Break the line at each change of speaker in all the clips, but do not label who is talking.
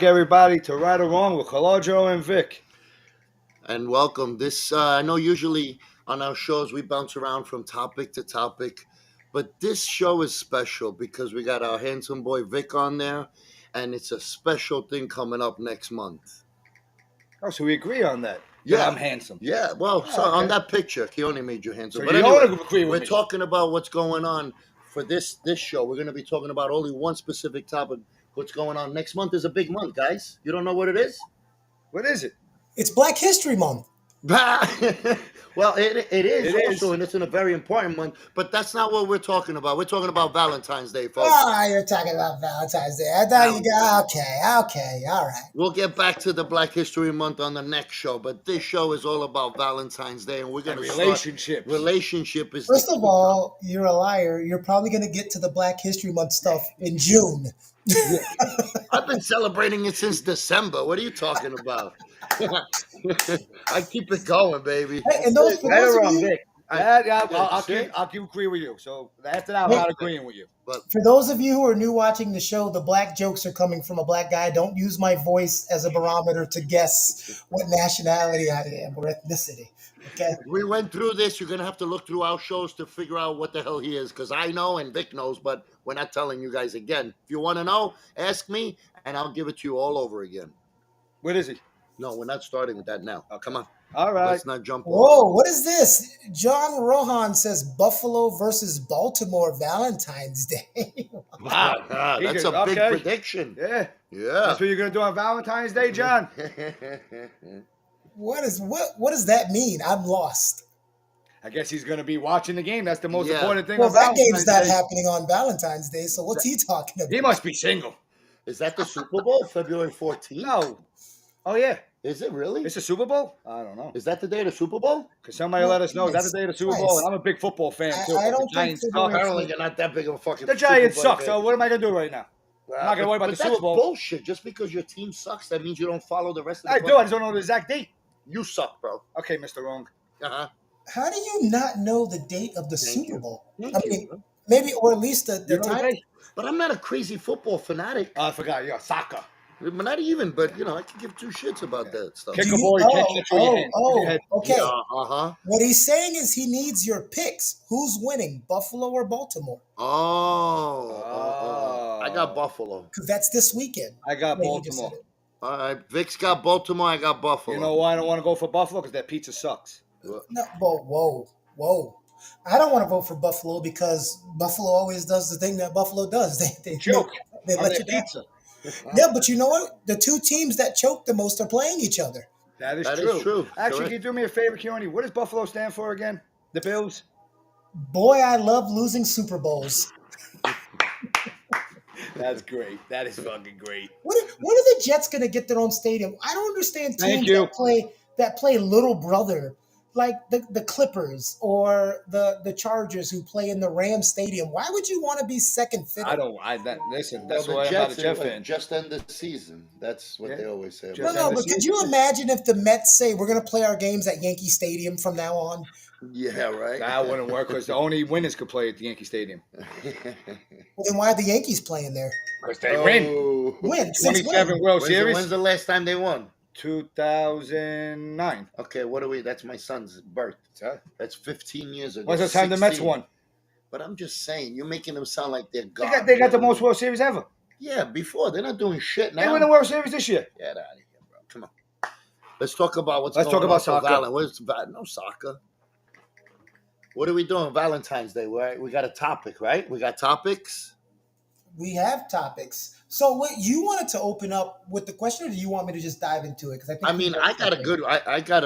everybody to Right or Wrong with Colojo and Vic.
And welcome. I know usually on our shows we bounce around from topic to topic, but this show is special because we got our handsome boy Vic on there, and it's a special thing coming up next month.
Oh, so we agree on that.
Yeah,
that I'm handsome.
Yeah, well, so
okay.
On that picture, he only made you handsome.
So
But
you
anyway,
don't agree with
we're
me.
talking about what's going on for this show. We're going to be talking about only one specific topic. What's going on next month is a big month, guys. You don't know what it is?
What is it?
It's Black History Month.
Well, it is
It
also,
is.
and it's in a very important month. But that's not what we're talking about. We're talking about Valentine's Day, folks.
Oh, you're talking about Valentine's Day. I thought you got okay, all right.
We'll get back to the Black History Month on the next show, but this show is all about Valentine's Day, and we're going to
relationships.
Relationship is
First of all, you're a liar. You're probably going to get to the Black History Month stuff in June.
I've been celebrating it since December. What are you talking about? I keep it going, baby.
Hey, and those, for
Right
those
or
of
wrong,
you,
Vic? I'll agree with you. So after that, I'm not agreeing with you.
But
for those of you who are new watching the show, the black jokes are coming from a black guy. Don't use my voice as a barometer to guess what nationality I am or ethnicity. Okay.
we went through this. You're going to have to look through our shows to figure out what the hell he is, because I know and Vic knows, but we're not telling you guys again. If you want to know, ask me, and I'll give it to you all over again.
What is he?
No, we're not starting with that now. Come on.
All right.
Let's not jump off.
Whoa, what is this? John Rohan says Buffalo versus Baltimore Valentine's Day.
Wow.
That's a big prediction.
Yeah.
Yeah.
That's what you're going to do on Valentine's Day, John?
What does that mean? I'm lost.
I guess he's going to be watching the game. That's the most
Yeah.
important thing
Well,
on
that
Valentine's
game's not
Day.
happening on Valentine's Day, so what's he talking about?
He must be single.
Is that the Super Bowl, February 14th?
No. Oh, yeah.
Is it really?
It's a Super Bowl? I don't know.
Is that the day of the Super Bowl?
Because somebody let us know. Is that the day of the Super Bowl? And I'm a big football fan, too.
I don't
the Giants
think
suck.
Apparently, you're not that big of a fucking
The Giants
Super Bowl
suck,
fan.
so what am I going to do right now? I'm not going to worry about the Super Bowl.
That's bullshit. Just because your team sucks, that means you don't follow the rest of the
I do. I just don't know the exact date.
You suck, bro.
Okay, Mr. Wrong.
Uh-huh.
How do you not know the date of the Super Bowl?
Thank
I
you,
mean,
bro.
maybe, or at least the
You know the
time.
date?
But I'm not a crazy football fanatic.
I forgot. You're soccer.
Not even, but, I can give two shits about that stuff.
Kick a ball, you can't catch with your hand. With your head.
Okay.
Yeah, uh-huh.
What he's saying is he needs your picks. Who's winning, Buffalo or Baltimore?
I got Buffalo.
Because that's this weekend.
I got
Wait, you just
Baltimore.
said it.
All right, Vic's got Baltimore. I got Buffalo.
You know why I don't want to go for Buffalo? Because that pizza sucks.
No, whoa. I don't want to vote for Buffalo because Buffalo always does the thing that Buffalo does. They
Joke.
They
On
let
their
you down.
pizza.
Yeah, but you know what? The two teams that choke the most are playing each other.
That is
That
true.
is true.
Actually,
Correct.
can you do me a favor, Keone? What does Buffalo stand for again? The Bills?
Boy, I love losing Super Bowls.
That's great. That is fucking great.
When are the Jets going to get their own stadium? I don't understand
Thank
teams
you.
that play little brother, like the Clippers or the Chargers who play in the Rams stadium. Why would you want to be second fiddle?
Listen, that's
Well,
why
the
I'm not a
Jets
Jet
are
fan.
just end the season. That's what
Yeah.
they always say.
Just
No,
about
no,
end the
but could you
season.
imagine if the Mets say we're going to play our games at Yankee Stadium from now on?
Yeah, right.
That wouldn't work because the only winners could play at the Yankee Stadium.
Well, then why are the Yankees playing there?
Because they win.
Oh.
Win. Since
27
when?
World
When's
Series.
the last time they won?
2009.
Okay, what are we? That's my son's birth. That's 15 years ago.
When's the time the Mets
16.
won?
But I'm just saying, you're making them sound like they're
They
God.
got the most World Series ever.
Yeah, before. They're not doing shit now.
They win the World Series this year.
Get out of here, bro. Come on. Let's talk about what's
Let's
going
talk about
on for
soccer.
No soccer. What are we doing Valentine's Day? We got a topic, right? We got topics?
We have topics. So what you wanted to open up with the question, or do you want me to just dive into it? Because
I mean, I got a good. I got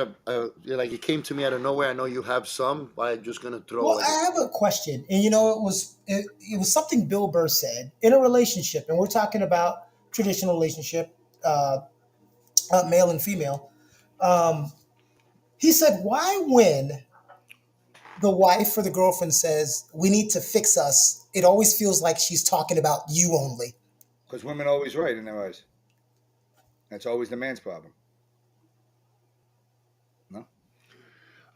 like it came to me out of nowhere. I know you have some. But I'm just gonna throw.
Well, I have a question, and it was something Bill Burr said in a relationship, and we're talking about traditional relationship, male and female. He said, "Why when the wife or the girlfriend says we need to fix us, it always feels like she's talking about you only."
Because women are always right in their eyes. That's always the man's problem. No?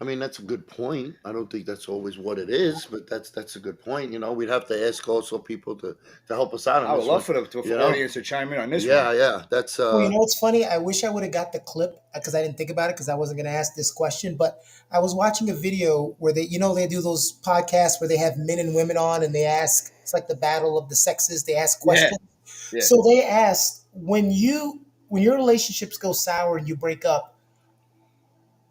I mean, that's a good point. I don't think that's always what it is, but that's a good point. We'd have to ask also people to help us out on
I would
this
love
one.
for the
You know?
audience to chime in on this
Yeah,
one.
yeah. That's
Well, you know what's funny? I wish I would have got the clip because I didn't think about it because I wasn't going to ask this question. But I was watching a video where they do those podcasts where they have men and women on and they ask, it's like the battle of the sexes. They ask
Yeah,
questions.
yeah.
So they asked, when your relationships go sour and you break up,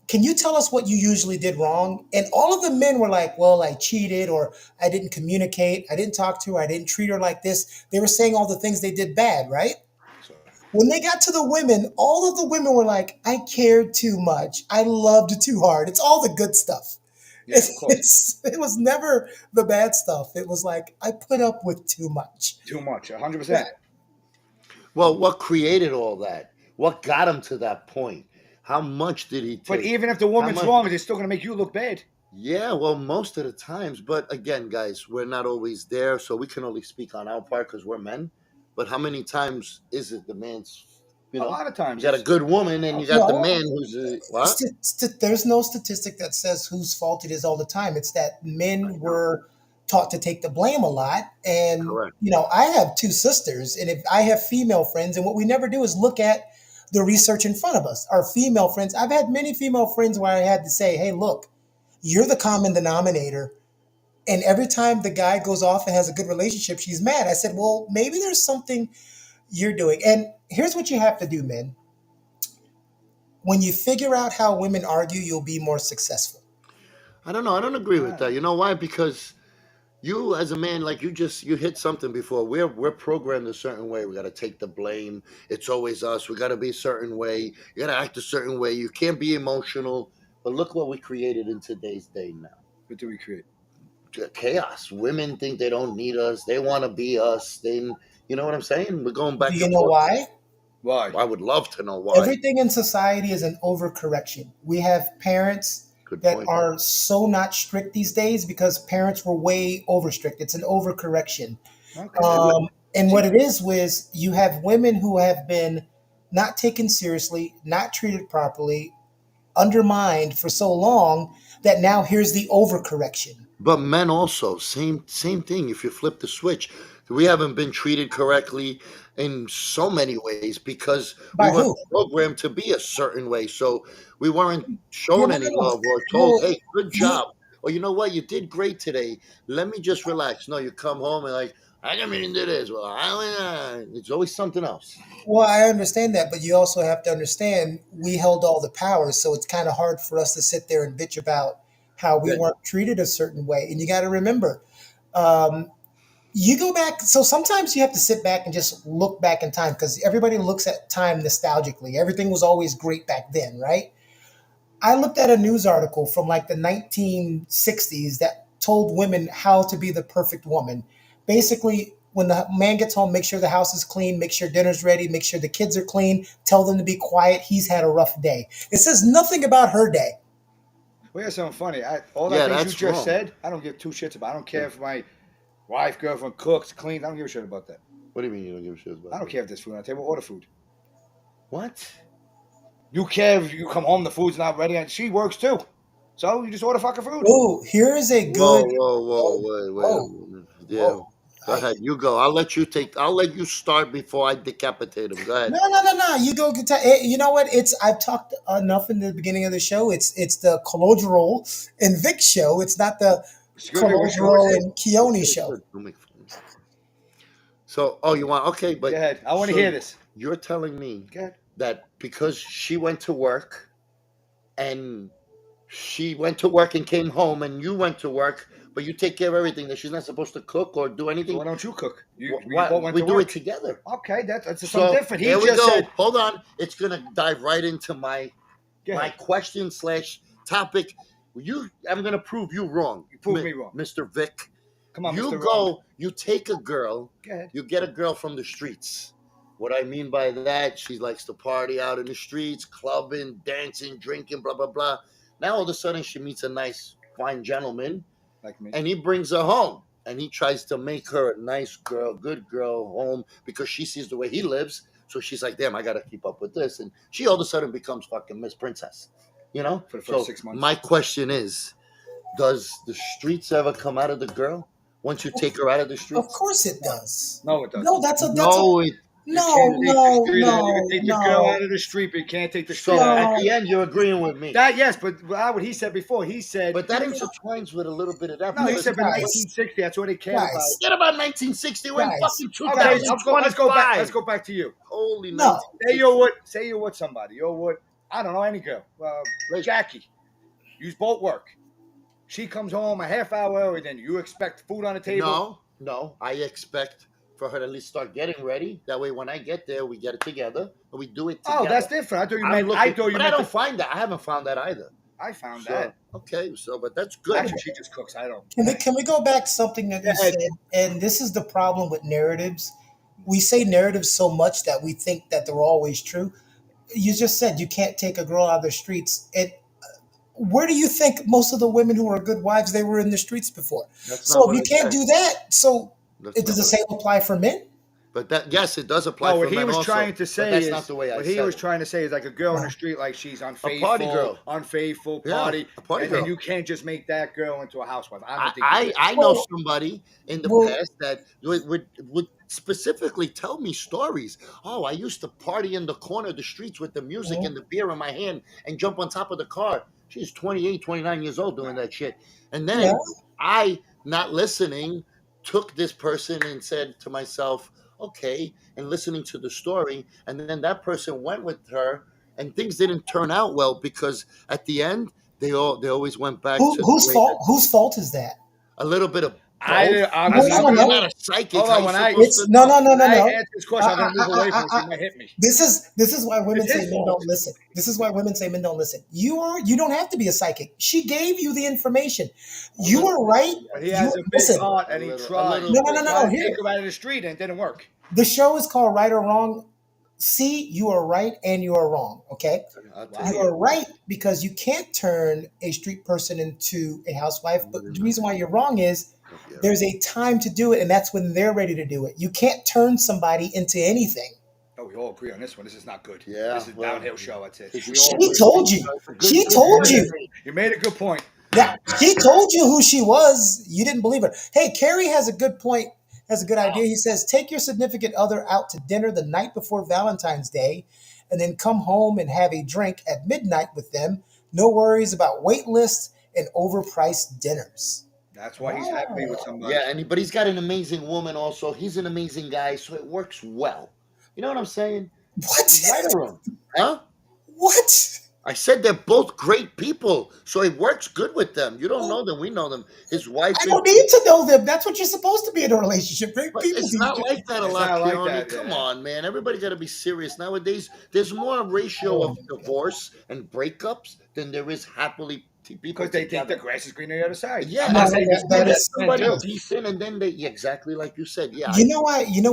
can you tell us what you usually did wrong? And all of the men were like, well, I cheated or I didn't communicate. I didn't talk to her. I didn't treat her like this. They were saying all the things they did bad, right?
So,
When they got to the women, all of the women were like, I cared too much. I loved too hard. It's all the good stuff.
yeah, of course.
It was never the bad stuff. It was like, I put up with too much.
Too much, 100%.
Right.
well, what created all that? What got him to that point? How much did he
But
take?
even if the
How
woman's
much?
wrong, it's still going to make you look bad.
Yeah, well, most of the times. But again, guys, we're not always there, so we can only speak on our part because we're men. But how many times is it the man's? You
A
know,
lot of
you
times.
got a good woman and you got the
Well,
man who's what?
there's no statistic that says whose fault it is all the time. It's that
I
men
know.
were taught to take the blame a lot. And,
Correct.
I have two sisters, and if I have female friends, and what we never do is look at the research in front of us. Our female friends, I've had many female friends where I had to say, hey, look, you're the common denominator. And every time the guy goes off and has a good relationship, she's mad. I said, well, maybe there's something you're doing. And here's what you have to do, men. When you figure out how women argue, you'll be more successful.
I don't know. I don't agree with
Uh,
that. You know why? Because you as a man, like you hit something before. We're programmed a certain way. We got to take the blame. It's always us. We got to be a certain way. You got to act a certain way. You can't be emotional. But look what we created in today's day now.
what do we create?
Chaos. Women think they don't need us. They want to be us. You know what I'm saying? We're going
Do
back
you
and
know
forth.
why?
Why?
I would love to know why.
Everything in society is an overcorrection. We have parents
Good
that
point.
are so not strict these days because parents were way over strict. It's an overcorrection.
Okay.
And
See,
what it is was you have women who have been not taken seriously, not treated properly, undermined for so long that now here's the overcorrection.
But men also, same thing. If you flip the switch, we haven't been treated correctly in so many ways because we
By
were
who?
programmed to be a certain way. So we weren't
Yeah,
shown
no,
any
no, no.
love or told,
Well,
"Hey, good
you,
job," or you know what, you did great today. Let me just relax. No, you come home and like, I didn't mean to do this. Well, it's always something else.
well, I understand that, but you also have to understand we held all the powers, so it's kind of hard for us to sit there and bitch about how we
Good.
weren't treated a certain way. And you got to remember, um, you go back. So sometimes you have to sit back and just look back in time because everybody looks at time nostalgically. Everything was always great back then, right? I looked at a news article from like the 1960s that told women how to be the perfect woman. Basically, when the man gets home, make sure the house is clean, make sure dinner's ready, make sure the kids are clean, tell them to be quiet. He's had a rough day. It says nothing about her day.
well, here's something funny. All that
Yeah,
things you
that's
just
wrong.
said, I don't give two shits about. I don't care if my wife, girlfriend cooks, cleans. I don't give a shit about that.
What do you mean you don't give a shit about
I don't
that?
care if there's food on the table. Order food.
What?
You care if you come home, the food's not ready, and she works too. So you just order fucking food.
Oh, here is a
Whoa,
good.
whoa, whoa,
Whoa,
wait a
whoa,
minute. Yeah.
whoa.
Go ahead. You go. I'll let you start before I decapitate him. Go ahead.
No, no, no, no. You go get. You know what? It's. I've talked enough in the beginning of the show. It's the Colodrol and Vic show. It's not the
Excuse me, which show is
Colodrol
it?
and Keone
Good,
show.
good. Don't make fun of me. So, oh, you want okay,
Go
but
ahead. I want to
so
hear this.
you're telling me
Go ahead.
that because she went to work and she went to work and came home and you went to work, but you take care of everything that she's not supposed to cook or do
So
anything.
why don't you cook? You
What
both went
we
to
do it
work.
together.
Okay, that's something
So
different. He
here we
just
go.
said,
Hold on. It's gonna dive right into
go
my
ahead.
question slash topic. I'm gonna prove you wrong,
You proved me wrong.
Mr. Vic.
Come on,
You
Mr. Wrong.
go, you take a girl,
Go ahead.
you get a girl from the streets. What I mean by that, she likes to party out in the streets, clubbing, dancing, drinking, blah blah blah. Now all of a sudden she meets a nice, fine gentleman,
Like me.
and he brings her home. And he tries to make her a nice girl, good girl home because she sees the way he lives. So she's like, damn, I gotta keep up with this. And she all of a sudden becomes fucking Miss Princess. You know.
For the first
So
6 months.
my question is, does the streets ever come out of the girl once you take her out of the
Of
streets?
course it does.
No, it doesn't.
No, that's a
No, it.
You can't take the
no,
street out. You can
no,
take the girl
no.
out of the street, but you can't take the street
So
out.
at
No.
the end, you're agreeing with me.
That yes, but what he said before, he said.
But that intertwines with a little bit of that.
No, he
because
said by
Guys.
1960. That's what they cared
Guys.
about.
Forget about 1960. We're in
Guys.
fucking
Okay,
2025.
let's go back. Let's go back to you.
Holy
No.
Say you're with somebody. You're with I don't know any girl. Jackie. You both work. She comes home a half hour early. Then you expect food on the table.
No. I expect for her to at least start getting ready. That way, when I get there, we get it together and we do it together.
Oh, that's different. I thought you
I'm
meant.
looking,
I thought you
but
meant.
I don't find that. I haven't found that either.
I found
So,
that.
okay, but that's good.
Actually, she just cooks. I don't.
Can we go back to something that you said? And this is the problem with narratives. We say narratives so much that we think that they're always true. You just said you can't take a girl out of the streets. Where do you think most of the women who are good wives, they were in the streets before?
That's
So
not
if
what
you
I
can't
said.
do that, so
That's
does
not
the
what I
same apply for men?
But yes, it does apply
No,
for
what he
men
was
also,
trying to
but
say
that's
is
not the way I
what
said
he was
it.
trying to say is like a girl in the street, like she's unfaithful,
party girl.
unfaithful,
Yeah,
party,
a party
and then
girl.
you can't just make that girl into a housewife. I don't think.
I know
Well-
somebody in the
well-
past that would specifically tell me stories. Oh, I used to party in the corner of the streets with the music
Mhm.
and the beer in my hand and jump on top of the car. She's 28, 29 years old doing that shit. And then
Yeah.
I, not listening, took this person and said to myself, okay, and listening to the story. And then that person went with her and things didn't turn out well because at the end, they always went back to the way that-
Whose fault is that?
a little bit of both.
I'm
I'm
No, no.
not a psychic.
Hold
How
on,
you
when I-
supposed
It's
to
no,
know?
no, no, no,
When I
no.
answer this question, I'm going to move away from it. She might hit me.
This is why women
It's
say
his
men
fault.
don't listen. This is why women say men don't listen. You don't have to be a psychic. She gave you the information. You were right.
But he has a big
Listen,
heart, and he
A little-
tried.
a little
No.
Tried to
Here,
take her out of the street, and it didn't work.
the show is called Right or Wrong. See, you are right and you are wrong. Okay,
I'll tell
you
you.
are right because you can't turn a street person into a housewife. But the reason why you're wrong is
Yeah.
there's a time to do it, and that's when they're ready to do it. You can't turn somebody into anything.
Oh, we all agree on this one. This is not good.
Yeah,
This is
well,
downhill show. That's it.
it's-
We all
She
agree.
told you. She told you.
You made a good point.
Yeah, she told you who she was. You didn't believe her. Hey, Carrie has a good point, has a good idea. He says, take your significant other out to dinner the night before Valentine's Day and then come home and have a drink at midnight with them. No worries about wait lists and overpriced dinners.
That's why he's happy with somebody.
Yeah, but he's got an amazing woman also. He's an amazing guy, so it works well. You know what I'm saying?
What?
Right or wrong? Huh?
What?
I said they're both great people, so it works good with them. You don't know them, we know them. His wife
I
is.
don't need to know them. That's what you're supposed to be in a relationship. Great
But
people.
it's not like that a
It's
lot,
not like
Keone.
that,
Come
yeah.
on, man. Everybody got to be serious nowadays. There's more ratio of divorce and breakups than there is happily people
Because they think
together.
the grass is greener on the other side.
Yeah,
I'm not
No,
saying
that-
this
that
good,
is-
that's
somebody
men too.
decent, and then they exactly like you said. Yeah,
You know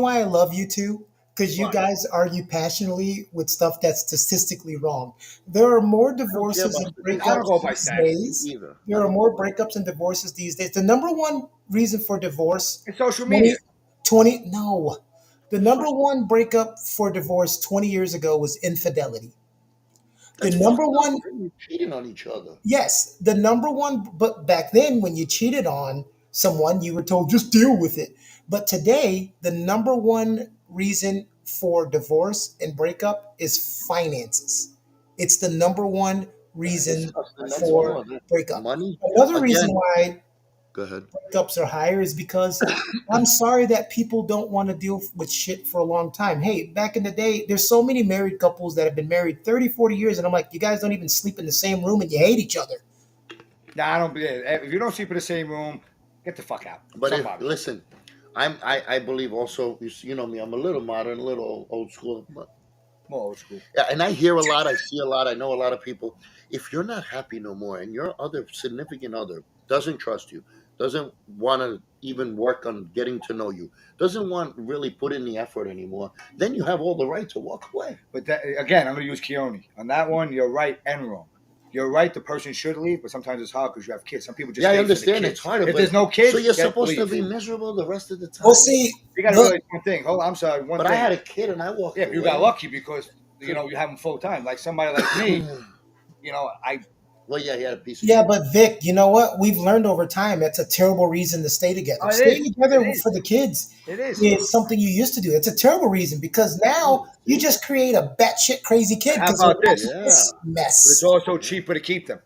why I love you two? Because you
Why?
guys argue passionately with stuff that's statistically wrong. There are more divorces
about
and
statistics.
I don't go
breakups
by
these
stats
days.
either.
There are more breakups and divorces these days. The number one reason for divorce,
It's social media.
20 no. The number one breakup for divorce 20 years ago was infidelity. The
That's
number
fucked up.
one,
You're cheating on each other.
yes, the number one, but back then when you cheated on someone, you were told just deal with it. But today, the number one reason for divorce and breakup is finances. It's the number one reason
That's
for
more than
breakup.
money.
Another reason
Again.
why
Go ahead.
breakups are higher is because I'm sorry that people don't want to deal with shit for a long time. Hey, back in the day, there's so many married couples that have been married 30, 40 years, and I'm like, you guys don't even sleep in the same room and you hate each other.
Nah, I don't believe it. If you don't sleep in the same room, get the fuck out.
But
Somebody.
listen, I believe also. You know me. I'm a little modern, a little old school. But
More old school.
yeah, and I hear a lot. I see a lot. I know a lot of people. If you're not happy no more, and your other significant other doesn't trust you, doesn't want to even work on getting to know you, doesn't want really put in the effort anymore, then you have all the right to walk away.
But that, again, I'm going to use Keone. On that one, you're right and wrong. You're right, the person should leave, but sometimes it's hard because you have kids. Some people just
Yeah, I
stay for the
understand
kids.
it's harder.
If
but-
there's no kids,
so you're
you have
supposed to
leave.
be miserable the rest of the time.
Well, see,
You got to
look,
realize one thing. Hold on, I'm sorry. One
but
thing.
I had a kid and I walked
Yeah,
away.
but you got lucky because you have them full time. Like somebody like me,
Well, yeah, he had a piece of
Yeah,
shit.
but Vic, you know what? We've learned over time it's a terrible reason to stay together.
Oh, it
Staying
is.
together
It is.
for the kids
It is.
is something you used to do. It's a terrible reason because now you just create a batshit crazy kid
How
because they're
about this?
watching
Yeah.
this
But
mess.
it's also cheaper to keep them.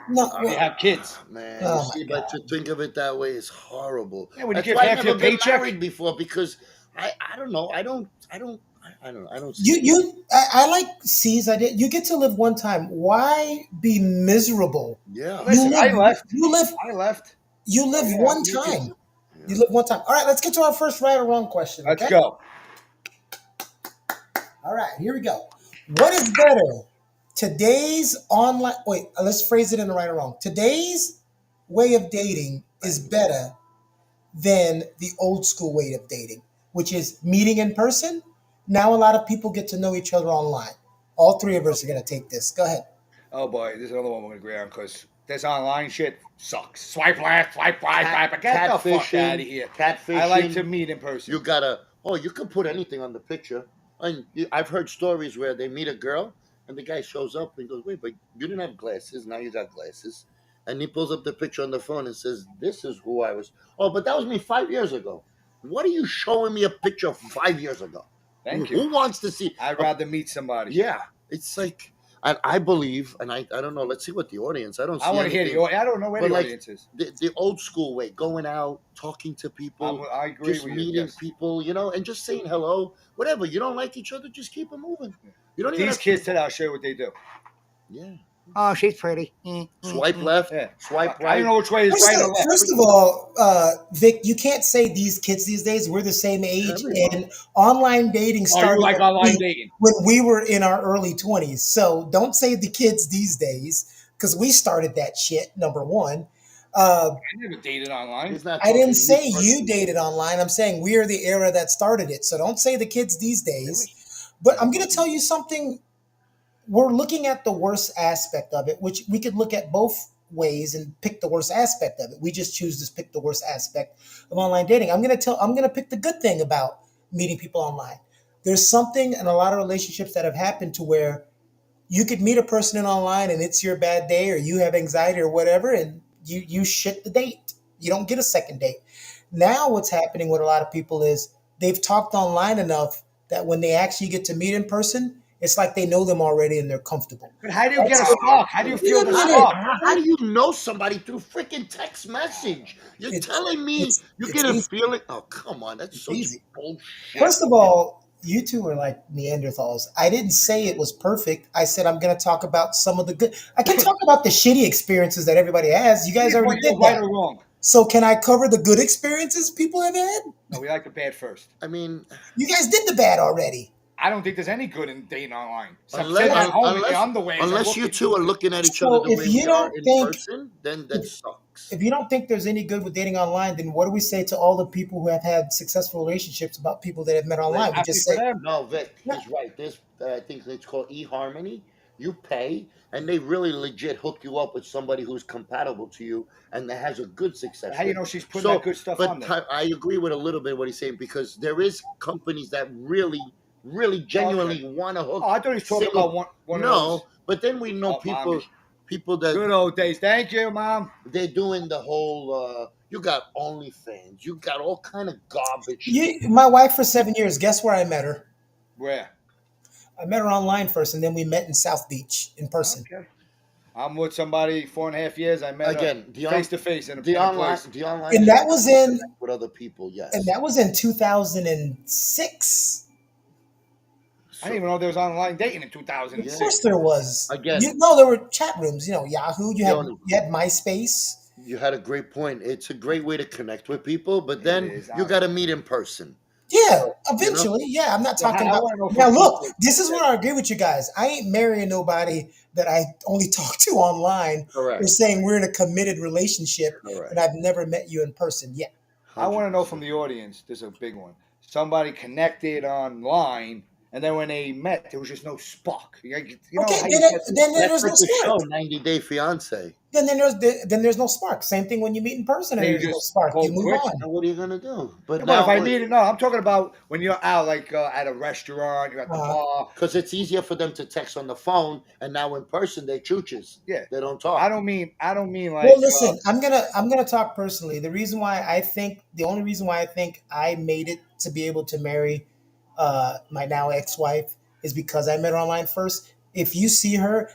No,
You
well,
have kids.
Man, you
oh my
see,
god.
but to think of it that way is horrible.
Yeah, when you
That's
give
why I
half
never
your
been
paycheck.
married before because I don't know. I don't know. I don't see.
I like C's. I did. You get to live one time. Why be miserable?
Yeah.
You
Listen,
live. You live.
I left.
You
Oh,
live
yeah,
one
me too.
time. You
Yeah.
live one time. All right, let's get to our first right or wrong question.
Let's
Okay.
go.
All right, here we go. What is better? Today's online. Wait, let's phrase it in the right or wrong. Today's way of dating is better than the old school way of dating, which is meeting in person. Now a lot of people get to know each other online. All three of us are going to take this. Go ahead.
Oh boy, this is another one we're gonna agree on because this online shit sucks. Swipe left, swipe right, swipe. Get the fuck out of here.
Catfishing.
I like to meet in person.
You gotta. Oh, you can put anything on the picture. And I've heard stories where they meet a girl and the guy shows up and goes, "Wait, but you didn't have glasses. Now you got glasses." And he pulls up the picture on the phone and says, "This is who I was." Oh, but that was me 5 years ago. What are you showing me a picture of 5 years ago?
Thank you.
Who wants to see?
I'd rather meet somebody.
Yeah, it's like, and I believe, and I don't know. Let's see what the audience. I don't see.
I want to hear
anything.
the. I don't know where
But
the
like
audience is.
the old school way, going out, talking to people,
I agree
just
with you.
meeting
Yes.
people, and just saying hello. Whatever. You don't like each other, just keep it moving. You don't even
These
have
kids
to.
today, I'll show you what they do.
Yeah.
Oh, she's pretty.
Swipe left,
Yeah.
swipe
I don't know
right.
which way is right or left.
First of all, Vic, you can't say these kids these days. We're the same age, and online dating
Oh,
started
you like online dating?
when we were in our early 20s. So don't say the kids these days because we started that shit. Number one.
I never dated online.
He's not
I didn't
talking
say
you
you
personally.
dated online. I'm saying we are the era that started it. So don't say the kids these days. But I'm going to tell you something. We're looking at the worst aspect of it, which we could look at both ways and pick the worst aspect of it. We just choose to pick the worst aspect of online dating. I'm going to pick the good thing about meeting people online. There's something in a lot of relationships that have happened to where you could meet a person in online and it's your bad day or you have anxiety or whatever and you shit the date. You don't get a second date. Now what's happening with a lot of people is they've talked online enough that when they actually get to meet in person, it's like they know them already and they're comfortable.
But how do you get a spark? How do you feel the
Wait a
spark?
How do you know somebody through freaking text message? You're telling me you get a
easy.
feeling? Oh, come on, that's
It's
such
easy.
bullshit.
First of all, you two are like Neanderthals. I didn't say it was perfect. I said I'm going to talk about some of the good. I can talk about the shitty experiences that everybody has. You guys already did
Right
that.
or wrong?
So can I cover the good experiences people have had?
No, we like the bad first.
I mean,
You guys did the bad already.
I don't think there's any good in dating online. Except
unless,
sitting at home in
unless,
your underwear.
unless you two are looking at each
So
other the
if
way
you
we are
don't
in
think-
person, then that sucks.
If you don't think there's any good with dating online, then what do we say to all the people who have had successful relationships about people that have met online? We
Happy
just
for
say,
them.
No, Vic,
No.
he's right. This, I think it's called eHarmony. You pay, and they really legit hook you up with somebody who's compatible to you and that has a good success
How you
rate.
know she's putting that good stuff on there?
I agree with a little bit what he's saying because there is companies that really, genuinely want to hook.
Oh, I thought he was talking
single-
about one of
No,
those.
but then we know
Oh, mommy.
people that
Good old days. Thank you, Mom.
they're doing the whole. You got OnlyFans. You got all kind of garbage.
my wife for 7 years, guess where I met her?
Where?
I met her online first, and then we met in South Beach in person.
Okay. I'm with somebody 4.5 years. I met
Again,
her face to face in a
the online,
place.
the online,
And that was in
with other people. Yes,
and that was in 2006.
I didn't even know there was online dating in 2000.
Of course there was.
Again.
There were chat rooms. Yahoo. You
Yoni.
had MySpace.
You had a great point. It's a great way to connect with people, but then
is.
you got to meet in person.
Yeah, eventually. Yeah, I'm not talking
I
about.
wanna know
Now,
from
look,
people-
this is where I agree with you guys. I ain't marrying nobody that I only talk to online.
Correct.
We're saying we're in a committed relationship,
Correct.
and I've never met you in person yet.
I want to know from the audience. This is a big one. Somebody connected online and then when they met, there was just no spark. You know
Okay,
how
then,
you get
then
That's
there's
like
no
the show
spark.
90 Day Fiance.
Then there's no spark. Same thing when you meet in person and
Then you
there's no
just
spark. You
call
move
quits.
on.
And what are you gonna do? But
Yeah, but if
now,
I needed, no, I'm talking about when you're out, like at a restaurant, you're at the bar.
because it's easier for them to text on the phone, and now in person they chooches.
Yeah,
They don't
I
talk.
don't mean
Well,
like
listen, I'm gonna talk personally. The only reason why I think I made it to be able to marry my now ex-wife is because I met her online first. If you see her,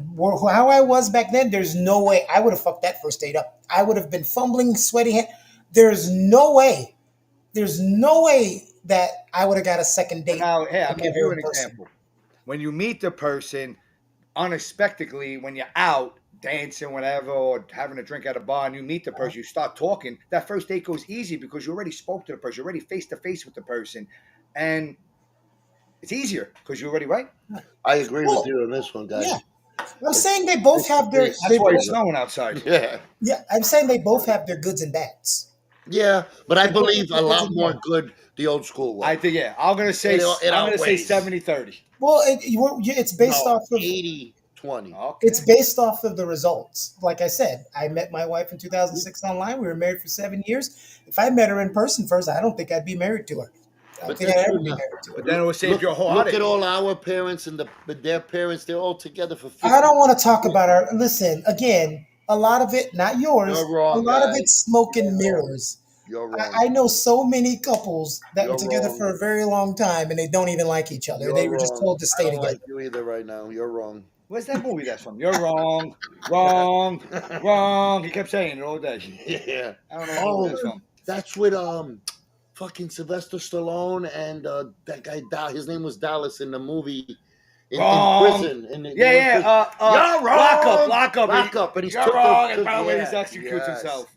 how I was back then, there's no way I would have fucked that first date up. I would have been fumbling, sweaty hand. There's no way. There's no way that I would have got a second
But
date
now, hey,
if I
I'll
met
give
her
you
in
an
person.
example. When you meet the person unexpectedly, when you're out dancing, whatever, or having a drink at a bar, and you meet the person, you start talking. That first date goes easy because you already spoke to the person, you're already face to face with the person, and it's easier because you're already right.
I agree with
Well,
you on this one,
yeah,
guys.
I'm
It's
saying they both have their.
face to
They
That's why
both.
it's
face.
snowing outside.
Yeah,
Yeah, I'm saying they both have their goods and bads.
yeah, but I
They both have
believe
their
a
goods
lot
and
more
bads.
good the old school way.
I think, yeah, I'm gonna say
It
I'm gonna say
outweighs.
70-30.
Well, it's based
No,
off of
80-20.
it's
Okay.
based off of the results. Like I said, I met my wife in 2006 online. We were married for 7 years. If I met her in person first, I don't think I'd be married to her. I don't
But
think I'd
that's
ever
good
be
now.
married to her.
But then it will save your whole
Look
heartache.
at all our parents and their parents. They're all together for 50
I don't want to talk
years.
about our. Listen, again, a lot of it, not yours.
You're
A
wrong,
lot of
guys.
it's smoke
You're
and
wrong.
mirrors.
You're
I
wrong.
know so many couples that were
You're
together
wrong.
for a very long time and they don't even like each other.
You're
They were just
wrong.
told to
I
stay
don't
together.
like you either right now. You're wrong.
Where's that movie that's from? You're wrong, wrong, wrong. He kept saying it all day.
Yeah.
I don't know what movie
Oh,
that's from.
that's with fucking Sylvester Stallone and that guy. His name was Dallas in the movie. In
Wrong.
prison.
Yeah,
They were in
yeah.
prison. You're
Lock up,
wrong.
lock up.
Lock up, and he's
You're
took the
wrong. And probably he executes
yes,
himself.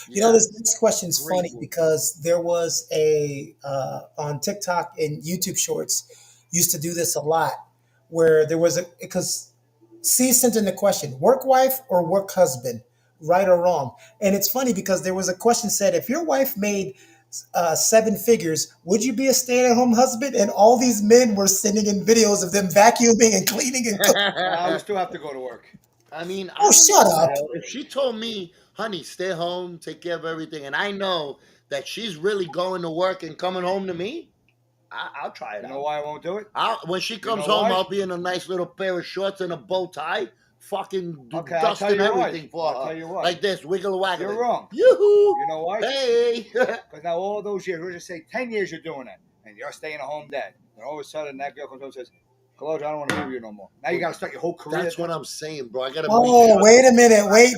This
yes.
next question's
Great
funny
movie.
because there was on TikTok and YouTube Shorts used to do this a lot, where there was because C sent in the question: work wife or work husband, right or wrong? And it's funny because there was a question said: if your wife made seven figures, would you be a stay-at-home husband? And all these men were sending in videos of them vacuuming and cleaning and cooking.
I would still have to go to work.
I mean, I
Oh,
don't
shut
know,
up!
man. If she told me, honey, stay home, take care of everything, and I know that she's really going to work and coming home to me, I'll try it
You
out.
know why I won't do it?
When she comes
know
home,
why?
I'll be in a nice little pair of shorts and a bow tie, fucking
Okay, I'll tell
dusting
you why.
everything for
I'll
her.
tell you why.
Like this, wiggle waggling.
You're wrong.
Yoo-hoo!
You know why?
Hey!
Because now all those years, we'll just say 10 years you're doing it, and you're staying a home dad. And all of a sudden, that girl comes up and says, Claude, I don't want to be with you no more. Now you got to start your whole career.
That's what I'm saying, bro. I gotta
Oh,
make
wait a minute. Wait,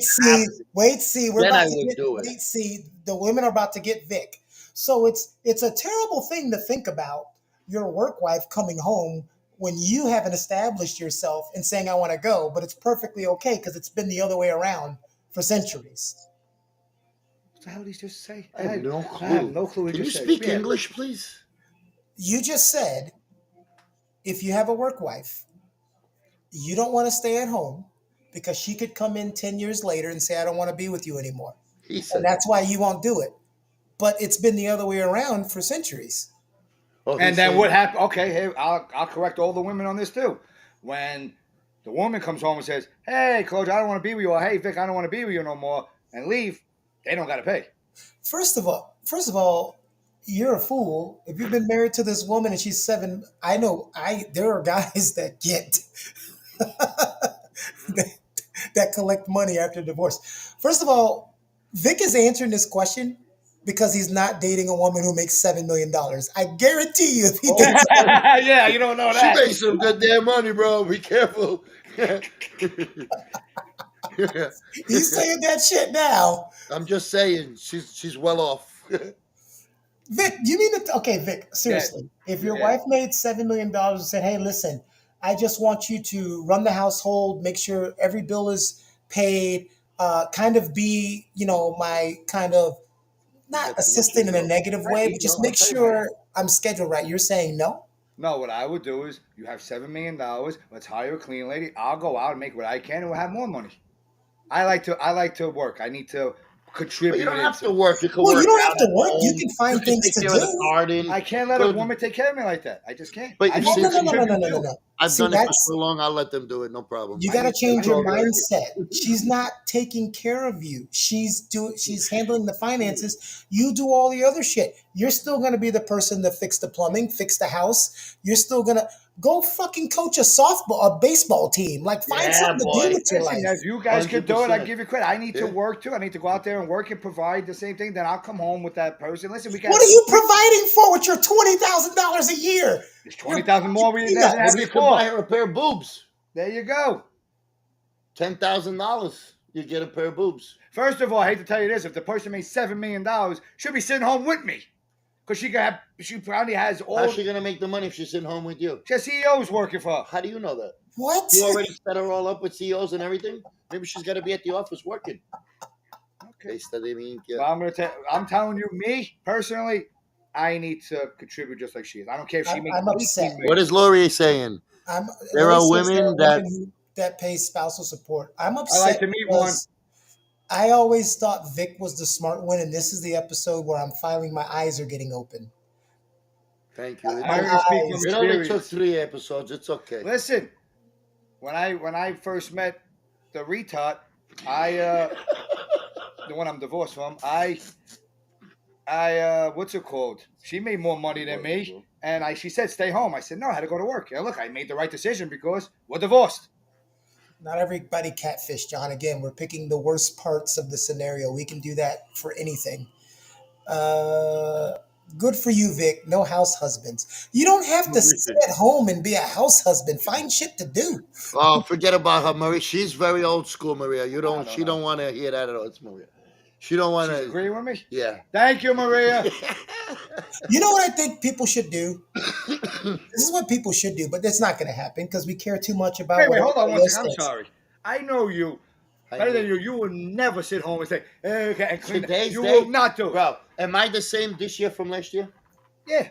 see. We're
Then
about
I
to
would
get,
do it.
wait, see. The women are about to get Vic. So it's a terrible thing to think about your work wife coming home when you haven't established yourself and saying, I want to go, but it's perfectly okay because it's been the other way around for centuries.
What the hell did he just say?
I have no clue.
I have no clue what
Can
he
you
just said.
speak
Yeah.
English, please?
You just said if you have a work wife, you don't want to stay at home because she could come in 10 years later and say, I don't want to be with you anymore.
He said
And that's why you won't do it. But it's been the other way around for centuries.
Oh,
And then what happened? Okay, hey, I'll correct all the women on this too. When the woman comes home and says, "Hey, Claude, I don't want to be with you," or "Hey, Vic, I don't want to be with you no more," and leave, they don't got to pay.
First of all, you're a fool. If you've been married to this woman and she's seven, I know there are guys that get that, that collect money after divorce. First of all, Vic is answering this question because he's not dating a woman who makes $7 million. I guarantee you, if he dates,
Yeah, you don't know
she
that.
makes some good damn money, bro. Be careful.
he's saying that shit now.
I'm just saying, she's well off.
Vic, you mean that? Okay, Vic, seriously. If your
Yeah.
wife made $7 million and said, "Hey, listen, I just want you to run the household, make sure every bill is paid, kind of be, my kind of not assistant in a negative way, but just make sure I'm scheduled right." You're saying no?
No, what I would do is, you have $7 million. Let's hire a clean lady. I'll go out and make what I can, and we'll have more money. I like to work. I need to contributed.
But you don't have to work. You can
Well,
work
you don't
out
have to
at
work. You
home.
can find
You
things
take
to
care of the
do.
garden.
I can't let a woman take care of me like that. I just can't.
But
I
you
No,
need
see,
to
no, no, no, no, no,
contribute
no, no,
too.
no.
I've
See,
done it for
that's
so long. I'll let them do it. No problem.
you
I
got to
need to-
change
I
your
need to-
mindset. She's not taking care of you. She's handling the finances. You do all the other shit. You're still going to be the person that fix the plumbing, fix the house. You're still going to go fucking coach a softball, a baseball team. Like find
Yeah,
something to do
boy.
with your
Listen,
life.
if you guys could do it, I
100%.
give you credit. I need to
Yeah.
work too. I need to go out there and work and provide the same thing. Then I'll come home with that person. Listen, we got
What are you providing for with your $20,000 a year?
There's
You're
20,000 more we
fucking
than had
peanuts.
Maybe you could buy
before.
her a pair of boobs.
There you go.
$10,000. You get a pair of boobs.
First of all, I hate to tell you this: if the person made $7 million, she'll be sitting home with me because she probably has all.
How's she gonna make the money if she's sitting home with you?
She has CEOs working for her.
How do you know that?
What?
You already set her all up with CEOs and everything. Maybe she's got to be at the office working.
Okay.
Yeah.
I'm telling you, me personally, I need to contribute just like she is. I don't care if she makes
I'm upset.
18 million.
What is Laurier saying? There
Lori
are
says
women that-
that pays spousal support. I'm upset
I like to meet one.
because I always thought Vic was the smart one, and this is the episode where I'm finally my eyes are getting open.
Thank you.
I already speak from
It only took
experience.
3 episodes. It's okay.
Listen, when I first met the retard, the one I'm divorced from, I what's it called? She made more money than me, and she said stay home. I said no, I had to go to work. And look, I made the right decision because we're divorced.
Not everybody catfish, John. Again, we're picking the worst parts of the scenario. We can do that for anything. Good for you, Vic. No house husbands. You don't have to sit at home and be a house husband. Find shit to do.
Oh, forget about her, Maria. She's very old school, Maria. You don't.
don't
She
know.
don't want to hear that at all. It's Maria. She don't want
She's
to.
agreeing with me.
Yeah.
Thank you, Maria.
You know what I think people should do? This is what people should do, but that's not going to happen because we care too much about
Wait,
what
hold on
everybody
one
else
second. I'm
thinks.
sorry. I know you better than you. You will never sit home and say, okay, and clean.
Today's
You
day,
will not do it.
Bro, am I the same this year from last year?
Yeah.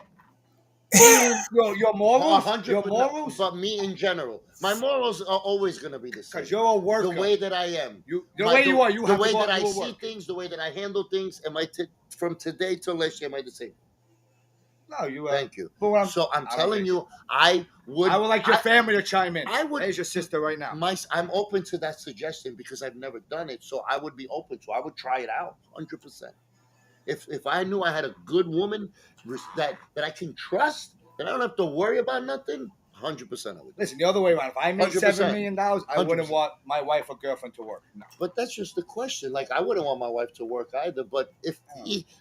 Your morals,
100%,
your morals,
but me in general, my morals are always going to be the same.
because you're a worker.
The way that I am,
the way you are,
the
have
way
to go
that
out
I
and do
see
work.
things, the way that I handle things. Am I from today till last year? Am I the same?
No, you.
Thank you.
But what
So I'm
I don't
telling
think
you, I would
like your family to chime in.
I would.
There's your sister right now.
I'm open to that suggestion because I've never done it, so I would be open to. I would try it out, 100%. If I knew I had a good woman that I can trust, that I don't have to worry about nothing, 100% I would.
Listen, the other way around. If I made
100%.
$7 million, I wouldn't
100%.
want my wife or girlfriend to work. No.
But that's just the question. Like I wouldn't want my wife to work either. But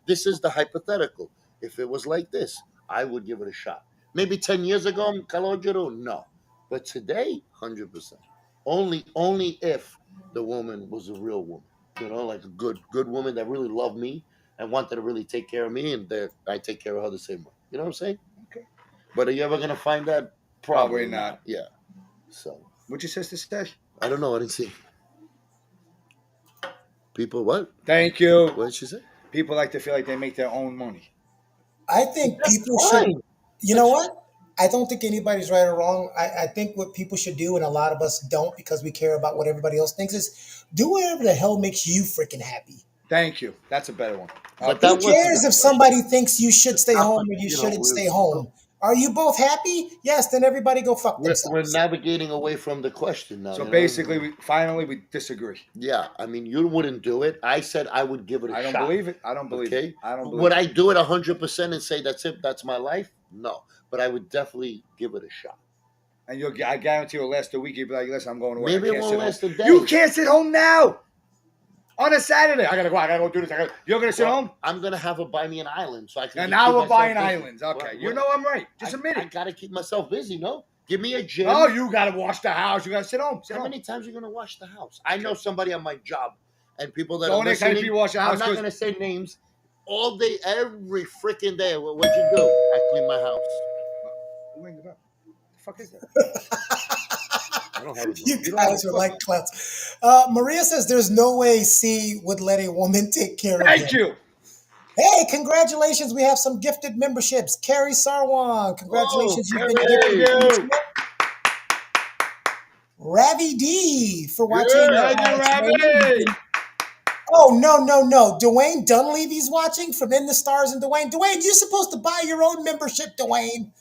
this is the hypothetical. If it was like this, I would give it a shot. Maybe 10 years ago, Kalojiro, no. But today, 100%. Only if the woman was a real woman. Like a good woman that really loved me and wanted to really take care of me, and that I take care of her the same way. You know what I'm saying?
Okay.
But are you ever gonna find that?
Probably not.
Yeah. So
What'd your sister say?
I don't know. I didn't see. People, what?
Thank you.
What did she say?
People like to feel like they make their own money.
I think people should. You know what? I don't think anybody's right or wrong. I think what people should do, and a lot of us don't because we care about what everybody else thinks, is do whatever the hell makes you freaking happy.
Thank you. That's a better one.
But
Who cares if somebody thinks you should stay home or you shouldn't stay home? Are you both happy? Yes, then everybody go fuck
We're
themselves.
navigating away from the question now.
So basically, we disagree.
Yeah, I mean, you wouldn't do it. I said I would give it a shot.
I don't believe it. I don't believe it. I don't believe
Would
it.
I do it 100% and say that's it? That's my life? No, but I would definitely give it a shot.
And I guarantee you'll last a week. You'll be like, listen, I'm going to work.
Maybe it won't last a day.
You can't sit home now. On a Saturday, I gotta go do this. You're gonna sit home?
I'm gonna have her buy me an island so I can.
And now we're buying
busy.
islands. Okay, you know I'm right. Just admit
I
it.
gotta keep myself busy. No, give me a gym.
Oh, you gotta wash the house. You gotta sit home.
How many times are you gonna wash the house? I know somebody on my job, and people that
Don't
are listening.
you wash the house.
I'm not gonna say names. All day, every freaking day. What'd you do? I clean my house.
Who rang the bell? The fuck is that?
I don't have it.
You guys are like clowns. Maria says there's no way C would let a woman take care of him.
Thank you.
Hey, congratulations. We have some gifted memberships. Carrie Sarwan, congratulations. You've been
Carrie.
gifted. Ravi D for watching.
Thank you, Ravi.
Oh, no. Dwayne Dunleavy's watching from In the Stars and Dwayne. Dwayne, you're supposed to buy your own membership, Dwayne.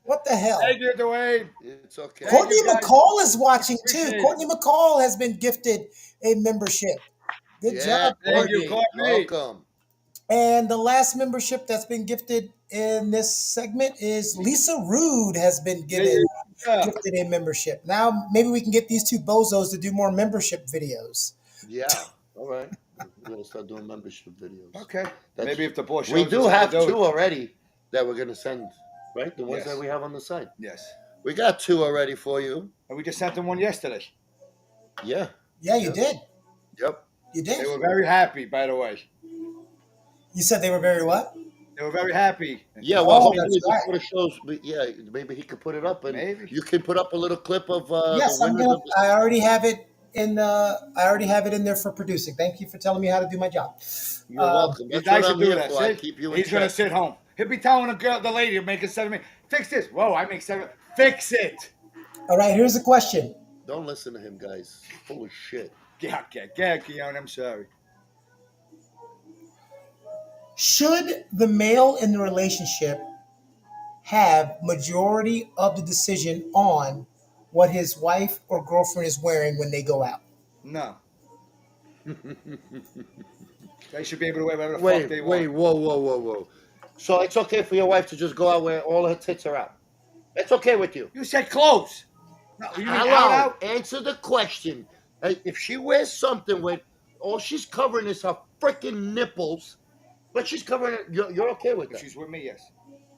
What the hell?
Thank you, Dwayne.
It's okay.
Thank
Courtney
you, guys.
McCall is
We
watching too.
appreciate it.
Courtney McCall has been gifted a membership. Good
Yeah,
job,
Thank you,
Courtney.
Courtney,
Courtney.
welcome.
And the last membership that's been gifted in this segment is Lisa Rude has been
Yeah.
gifted a membership. Now maybe we can get these two bozos to do more membership videos.
Yeah, all right. We're gonna start doing membership videos.
Okay.
That's,
Maybe if the boss shows
we
us
do
how
have
to do
two
it.
already that we're gonna send, right? The ones
Yes.
that we have on the site.
Yes.
We got two already for you.
And we just sent them one yesterday.
Yeah.
Yeah, you
Yep.
did.
Yep.
You
They
did.
were very happy, by the way.
You said they were very what?
They were very happy.
Yeah, well,
Oh,
hopefully
that's right.
before the shows, yeah, maybe he could put it up, and
Maybe.
you can put up a little clip of
Yes,
the
I'm
winners
gonna.
of the.
I already have it in. I already have it in there for producing. Thank you for telling me how to do my job.
You're
Um,
welcome.
You
That's
guys
what
should
I'm
do
here
that.
for. I
See?
keep you in
He's gonna
check.
sit home. He'll be telling the lady making 7 million, fix this. Whoa, I make 7. Fix it.
all right, here's a question.
Don't listen to him, guys. Full of shit.
Yeah, Keon, I'm sorry.
Should the male in the relationship have majority of the decision on what his wife or girlfriend is wearing when they go out?
No. They should be able to wear whatever the fuck
Wait,
they
wait,
want.
whoa. So it's okay for your wife to just go out where all her tits are out. It's okay with you.
You said clothes. No, you mean
Hello.
out?
Answer the question. If she wears something with all she's covering is her freaking nipples, but she's covering it, you're okay with
If
that?
she's with me, yes.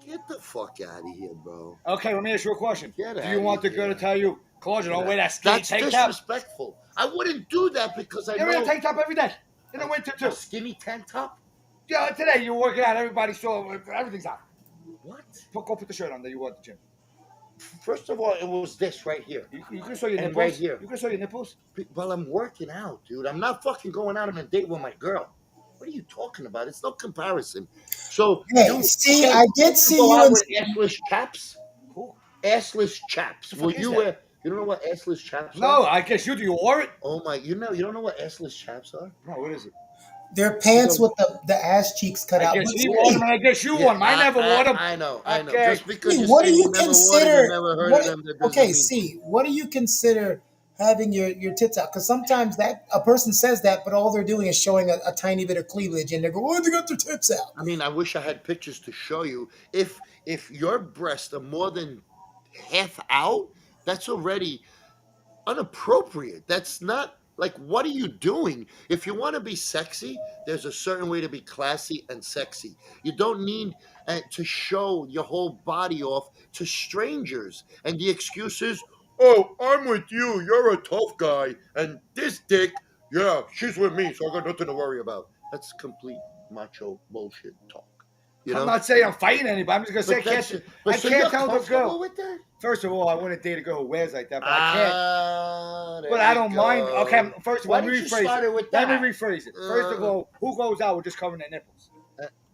Get the fuck out of here, bro.
Okay, let me ask you a question.
Get
Do
outta
you want the girl
here.
to tell you, Claudia, don't wear that skinny
That's
tank top?
disrespectful. I wouldn't do that because I
You wear a
know
tank top every day. In the winter,
a
too.
skinny tank top.
Yeah, today you're working out. Everybody saw everything's out.
What?
Go put the shirt on that you wore at the gym.
First of all, it was this right here.
You can show your
And
nipples.
right here.
You can show your nipples.
Well, I'm working out, dude. I'm not fucking going out on a date with my girl. What are you talking about? It's no comparison. So,
Hey, see, I did see
go
you
out
in.
with assless chaps.
Cool.
Assless chaps.
The
Will
fuck is
you
that?
wear? You don't know what assless chaps
No,
are?
I guess you do. You wore it?
Oh my! You don't know what assless chaps are?
No, what is it?
They're pants with the ass cheeks cut
I
out.
guess
But
he wore them,
Steve,
and I guess you wore them. I never wore them.
I know.
Okay.
Just because
Steve,
you
what
say
do
you
you
never wore them
consider?
and never heard
What,
of them, that doesn't
okay,
mean.
see, what do you consider having your tits out? Because sometimes that a person says that, but all they're doing is showing a tiny bit of cleavage, and they go, "Oh, they got their tits out."
I mean, I wish I had pictures to show you. If your breasts are more than half out, that's already inappropriate. That's not like, what are you doing? If you want to be sexy, there's a certain way to be classy and sexy. You don't need to show your whole body off to strangers. And the excuse is, oh, I'm with you. You're a tough guy. And this dick, yeah, she's with me, so I got nothing to worry about. That's complete macho bullshit talk. You know?
I'm not saying I'm fighting anybody. I'm just gonna say I
so
can't
you're
tell the
comfortable
girl.
with that?
First of all, I wouldn't date a girl who wears like that, but I can't.
There
But I
you
don't mind.
go.
Okay, first of all,
Why
let me
did you
rephrase
start
it.
it with
Let me
that?
rephrase it. First of all, who goes out with just covering their nipples?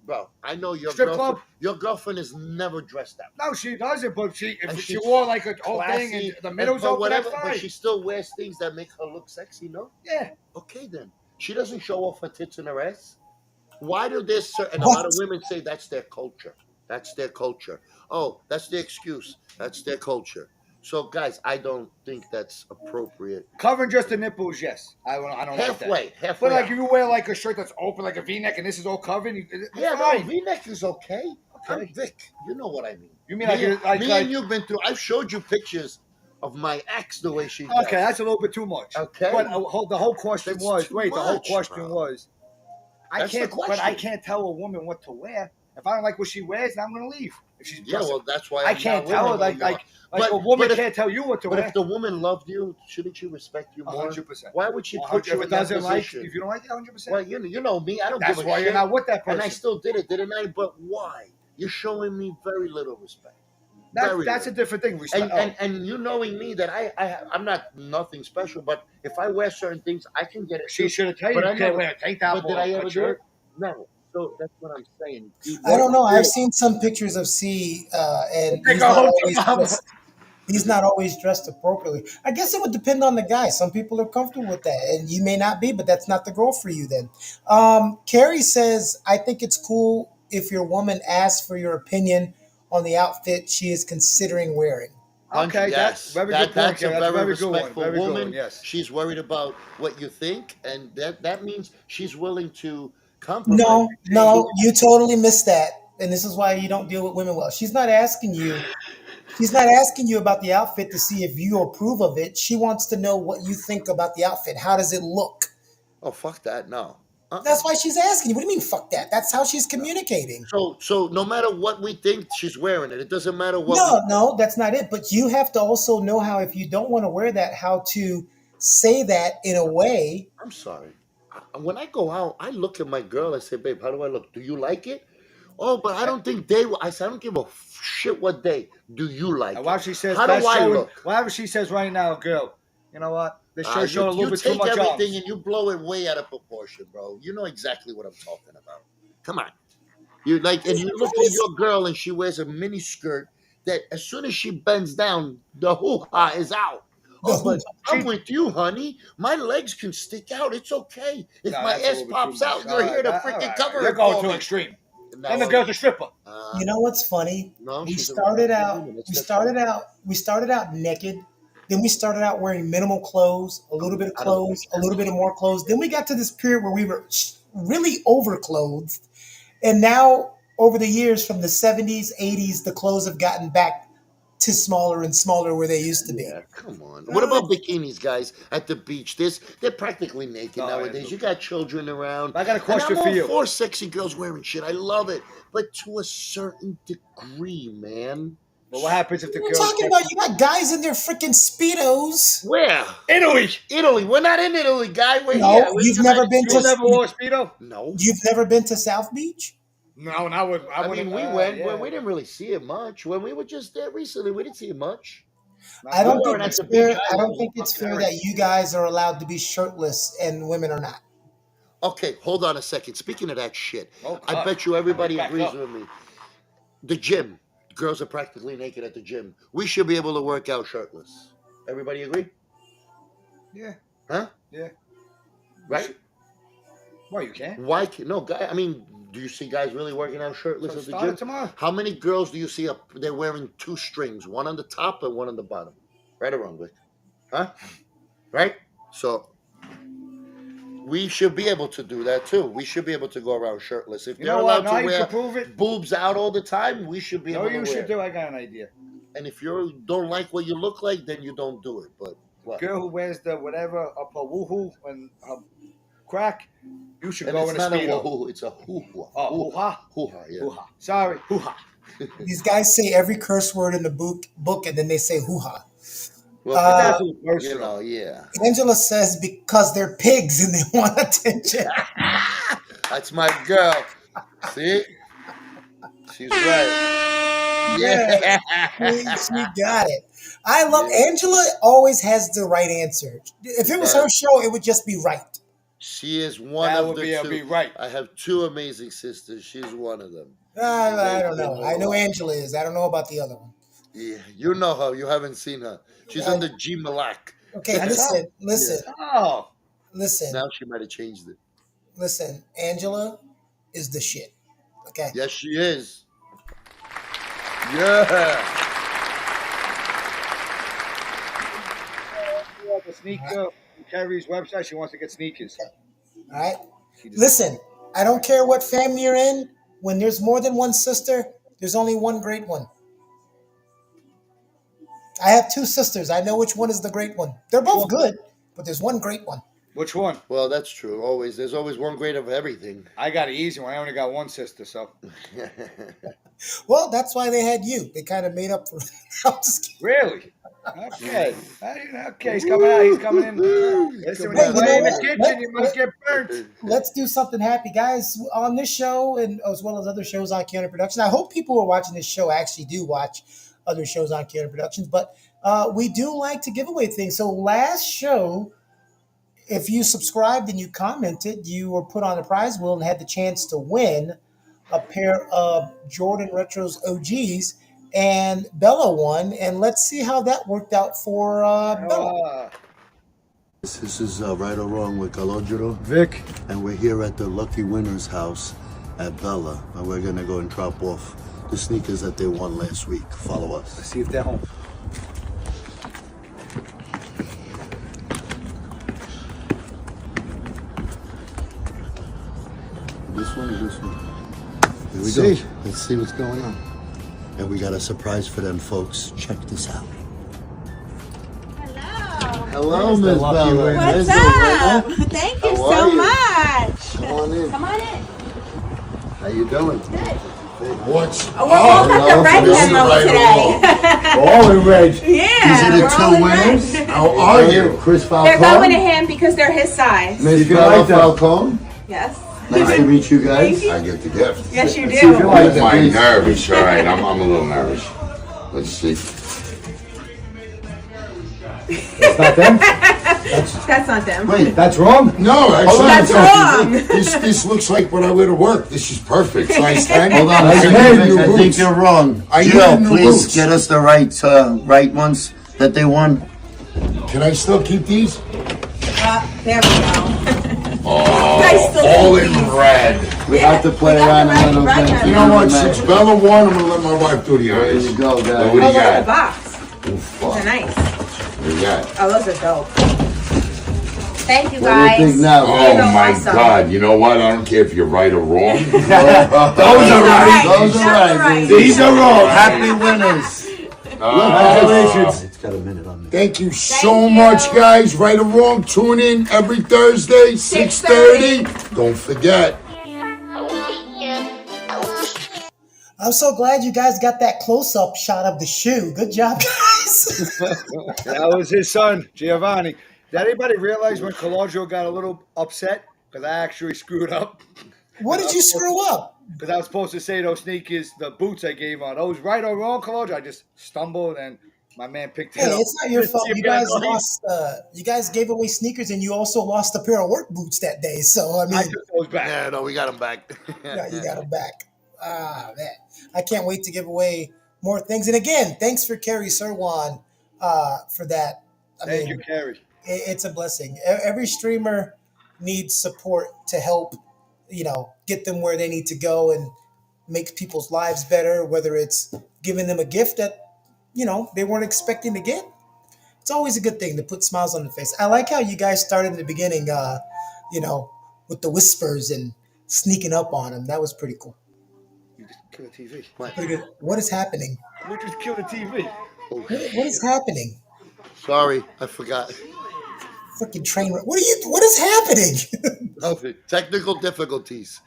Bro, I know your
Strip
girlfriend.
club?
Your girlfriend is never dressed up.
No, she doesn't. But if
And
she
she's
wore like a whole thing
Classy,
and the middle's
but
open,
whatever.
that's
But
fine.
she still wears things that make her look sexy. No.
Yeah.
Okay then. She doesn't show off her tits and her ass. Why do this? And a
What?
lot of women say that's their culture. That's their culture. Oh, that's the excuse. That's their culture. So, guys, I don't think that's appropriate.
Covering just the nipples, yes. I don't like that.
Halfway.
But like
out.
if you wear like a shirt that's open like a V-neck and this is all covered,
Yeah, no,
fine.
V-neck is okay. I'm
Okay.
Vic. You know what I mean.
You mean
me,
like
me and you've been through. I've showed you pictures of my ex the way she does.
Okay, that's a little bit too much.
Okay.
But the whole question
That's
was
too
the whole
much,
question
bro.
was
That's the
but I
question.
can't tell a woman what to wear. If I don't like what she wears, then I'm gonna leave. If she's
Yeah,
dressing.
well, that's why
I
I'm
can't
not
tell her
with her no more.
like a woman
but if-
can't tell you what to
But
wear.
if the woman loved you, shouldn't she respect you more?
100%.
Why would she put you
If
in
it
that
doesn't like,
position?
if you don't like it, 100%.
Well, you know me. I don't
That's
give a
why
shit.
you're not with that person.
And I still did it, didn't I? But why? You're showing me very little respect.
That's a
little.
different thing.
And you knowing me that I'm not nothing special, but if I wear certain things, I can get it.
She
too.
should have told you
But I
you can't
never-
wear a tank top
But did
or
I
a
ever do
shirt.
it? No. So that's what I'm saying. Dude,
I don't know.
what-
I've seen some pictures of C, and
Take
he's
a
not
whole
always
job.
dressed. he's not always dressed appropriately. I guess it would depend on the guy. Some people are comfortable with that, and you may not be, but that's not the girl for you then. Carrie says, I think it's cool if your woman asks for your opinion on the outfit she is considering wearing.
Okay, that
Yes,
very good point,
that's a
Kevin. That's a
very
very good one.
respectful
Very good one.
woman.
Yes.
She's worried about what you think, and that means she's willing to compromise
No,
and change
no,
it.
you totally missed that. And this is why you don't deal with women well. She's not asking you about the outfit to see if you approve of it. She wants to know what you think about the outfit. How does it look?
Oh, fuck that! No.
That's
Uh-uh.
why she's asking you. What do you mean, fuck that? That's how she's communicating.
So no matter what we think, she's wearing it. It doesn't matter what we.
No, no, that's not it. But you have to also know how, if you don't want to wear that, how to say that in a way.
I'm sorry. When I go out, I look at my girl. I say, "Babe, how do I look? Do you like it?" Oh, but I don't think they. I said, "I don't give a shit what they. Do you
And
like it?
while she says
How do
that's
I
showing,
look?"
whatever she says right now, girl, you know what? This shirt
You
showing a little
you
bit too
take
much
everything
arms.
and you blow it way out of proportion, bro. You know exactly what I'm talking about. Come on. You like, and you look at your girl and she wears a mini skirt that as soon as she bends down, the hoo ha is out. Oh, but I'm
She
with you, honey. My legs can stick out. It's okay. If
no,
my
that's a
ass
little bit too
pops
much.
out, you're here to
All
freaking
right, all right.
cover
You're
it
going
for
too
me.
extreme. Then the
Now,
girl's a stripper.
uh,
You know what's funny?
no,
We
she's a
started
respectable
out.
woman.
We
That's fine.
started out. We started out naked. Then we started out wearing minimal clothes, a little bit of
Out of the
clothes, a
picture.
little bit of more clothes. Then we got to this period where we were really overclothed, and now over the years, from the '70s, '80s, the clothes have gotten back to smaller and smaller where they used to be.
Yeah, come on. What
Uh,
about bikinis, guys, at the beach? They're practically naked
No,
nowadays. You got children around,
I got a
and
question
I'm
for
all
you.
for sexy girls wearing shit. I love it, but to a certain degree, man.
But what happens if the
we're
girl's
talking about you got guys in their freaking speedos.
Where?
Italy?
Italy. We're not in Italy, guy. We're here.
No,
We're in the United
You
States.
never wore a speedo?
No.
you've never been to South Beach.
No, and I would. I
I
wouldn't.
mean, we went where
Yeah.
we didn't really see it much. When we were just there recently, we didn't see it much.
Not
I
We
don't
much.
think
weren't at
it's
the beach
fair. I
either.
don't
The
think
whole
it's
fucking
fair
area.
that you guys are allowed to be shirtless and women are not.
Okay, hold on a second. Speaking of that shit,
Oh
I
God.
bet you everybody
Back
agrees
up.
with me. The gym. Girls are practically naked at the gym. We should be able to work out shirtless. Everybody agree?
Yeah.
Huh?
Yeah. We
Right?
should. Well, you can.
Why can no guy? I mean, do you see guys really working out shirtless
So
at the
start it
gym?
tomorrow.
How many girls do you see up? They're wearing two strings, one on the top and one on the bottom. Right or wrong, Vic? Huh? Right? So we should be able to do that too. We should be able to go around shirtless. If
You
they're
know what?
allowed
Know
to
how you could
wear
prove it?
boobs out all the time, we should be
No,
able to
you should
wear.
do. I got an idea.
And if you don't like what you look like, then you don't do it. But
The
what?
girl who wears the whatever up her woohoo and her crack, you should
And
go
it's
in a
not a
speedo.
wahoo, it's a hoo-ha.
Oh, hoo ha,
Hoo-ha, yeah.
hoo ha. Sorry, hoo ha.
These guys say every curse word in the book, and then they say hoo ha.
Well,
But
Uh,
that's a
because,
little
you
personal.
know, yeah.
Angela says because they're pigs and they want attention.
That's my girl. See? She's right.
Yeah,
Yeah.
she got it. I love
Yeah.
Angela. Always has the right answer. If
She
it was her
does.
show, it would just be right.
She is one
That
of
would
the
be
two.
right.
I have two amazing sisters. She's one of them.
I
They
don't
they
know.
know
I
a
know
lot.
Angela is. I don't know about the other one.
Yeah, you know her. You haven't seen her. She's
Uh,
under G Malak.
okay,
That's her.
listen,
Yeah.
listen,
Oh,
listen,
Now she might have changed it.
listen. Angela is the shit. Okay.
Yes, she is. Yeah.
you have a sneaker on Carrie's website. She wants to get sneakers.
All right.
She just
Listen, I don't care what family you're in. When there's more than one sister, there's only one great one. I have two sisters. I know which one is the great one. They're
which
both
one?
good, but there's one great one.
Which one?
Well, that's true. Always. There's always one grade of everything.
I got an easy one. I only got one sister, so
Well, that's why they had you. They kind of made up for. I'm just kidding.
really. Okay. Okay. He's coming out. He's coming in. Listen, when
Coming
you
Hey,
out
you
of
play
know
in the
what?
nowhere.
kitchen, you might get burnt.
Let's do something happy, guys. On this show, and as well as other shows on Keanu Production. I hope people who are watching this show actually do watch other shows on Keanu Productions. But we do like to give away things. So last show, if you subscribed and you commented, you were put on the prize wheel and had the chance to win a pair of Jordan Retros OGs. and Bella won. And let's see how that worked out for Bella.
Uh,
This is Right or Wrong with Calogero,
Vic.
and we're here at the Lucky Winner's house at Bella, and we're gonna go and drop off the sneakers that they won last week. Follow us.
See if they're home.
This one or this one? Here we
See.
go. Let's see what's going on. And we got a surprise for them, folks. Check this out. Hello, Miss Bella.
What's
There's the
up?
winner.
Thank you
How
so
are you?
much.
Come on in.
Come on in.
How you doing?
Good.
What's
Oh, we're all got the red
this is
memo
right
today.
all in red?
Yeah.
These are the
we're
two
all in
winners.
red.
How are you?
Chris
They're going
Falcone.
to him because they're his size.
Miss
you
Bella
like them.
Falcone.
Yes.
Nice to meet you guys.
Thank you.
I get the gift.
Yes, you
See if you
do.
like them. I'm nervous. All right, I'm a little nervous. Let's see.
That's not them?
That's not them.
Wait,
That's wrong?
No, actually,
that's wrong.
This looks like what I wear to work. This is perfect. So I stand.
hold on.
I
I
need new
think
boots.
you're wrong.
I need
Jill,
new
please
boots.
get us the right ones that they won.
Can I still keep these?
There we go.
Oh,
Nice to
all
see
in
these.
red.
We have to play
We got
around
the
a little
right
bit.
one.
You know what? Since Bella won, I'm gonna let my wife do the
There
honors.
you go,
So
guys.
what do
Oh,
you
look at the
got?
box.
Oof,
Those are nice.
What do you got?
Oh, those are dope. Thank you,
What do you
guys.
think now?
Oh
They're
my
awesome.
God! You know what? I don't care if you're right or wrong.
Those
Those are right.
Those are right.
These are wrong.
Happy winners.
Congratulations.
It's got a minute on me.
Thank you so
Thank
much,
you.
guys. Right or wrong, tune in every Thursday, 6:30. Don't forget.
I'm so glad you guys got that close-up shot of the shoe. Good job, guys.
That was his son, Giovanni. Did anybody realize when Colangelo got a little upset? Because I actually screwed up.
What did you screw up?
Because I was supposed to say those sneakers, the boots I gave on. Those right or wrong, Colangelo? I just stumbled and my man picked it
Hey,
up.
it's not your fault. You guys
Yeah,
lost. You guys gave away sneakers, and you also lost a pair of work boots that day. So I mean,
I took those back.
Yeah, no, we got them back.
yeah, you got them back. Ah, man, I can't wait to give away more things. And again, thanks for Kerry Sirwan for that. I
Thank
mean,
you, Kerry.
it's a blessing. Every streamer needs support to help, get them where they need to go and make people's lives better. Whether it's giving them a gift that they weren't expecting to get. It's always a good thing to put smiles on the face. I like how you guys started in the beginning, with the whispers and sneaking up on them. That was pretty cool.
You just killed the TV.
Pretty good. What is happening?
You just killed the TV.
What is happening?
Sorry, I forgot.
Freaking train wreck. What is happening?
Nothing. Technical difficulties.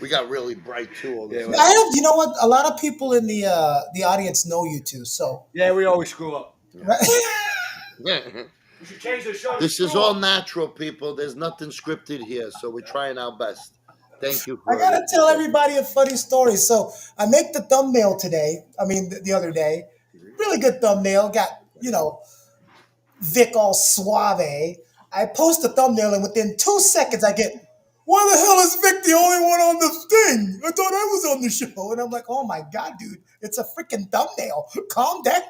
We got really bright too. All this.
Yeah,
I have, you know what? A lot of people in the audience know you too. So
Yeah, we always screw up.
right?
We should change the show. to
This is
screw
all
up.
natural, people. There's nothing scripted here, so we're trying our best. Thank you.
I gotta tell everybody a funny story. So I make the thumbnail today. I mean, the other day, really good thumbnail. Got Vic all suave. I post the thumbnail, and within 2 seconds, I get, "Why the hell is Vic the only one on the thing? I thought I was on the show." And I'm like, "Oh my god, dude, it's a freaking thumbnail. Calm down."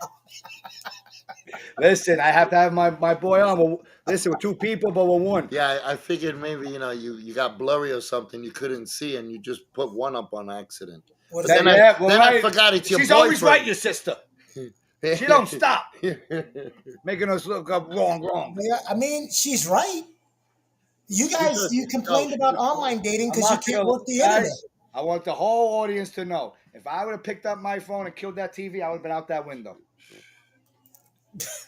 Listen, I have to have my boy on. Listen, we're two people, but we're one.
Yeah, I figured maybe you got blurry or something you couldn't see, and you just put one up on accident.
What is
But then,
it?
Yeah,
then I forgot it's your
She's
boyfriend.
always right, your sister. She don't stop making us look up wrong.
Yeah, I mean, she's right. You guys, you complained about online dating because
I'm
you
not
can't
killing-
work the
guys,
internet.
I want the whole audience to know. If I would have picked up my phone and killed that TV, I would have been out that window.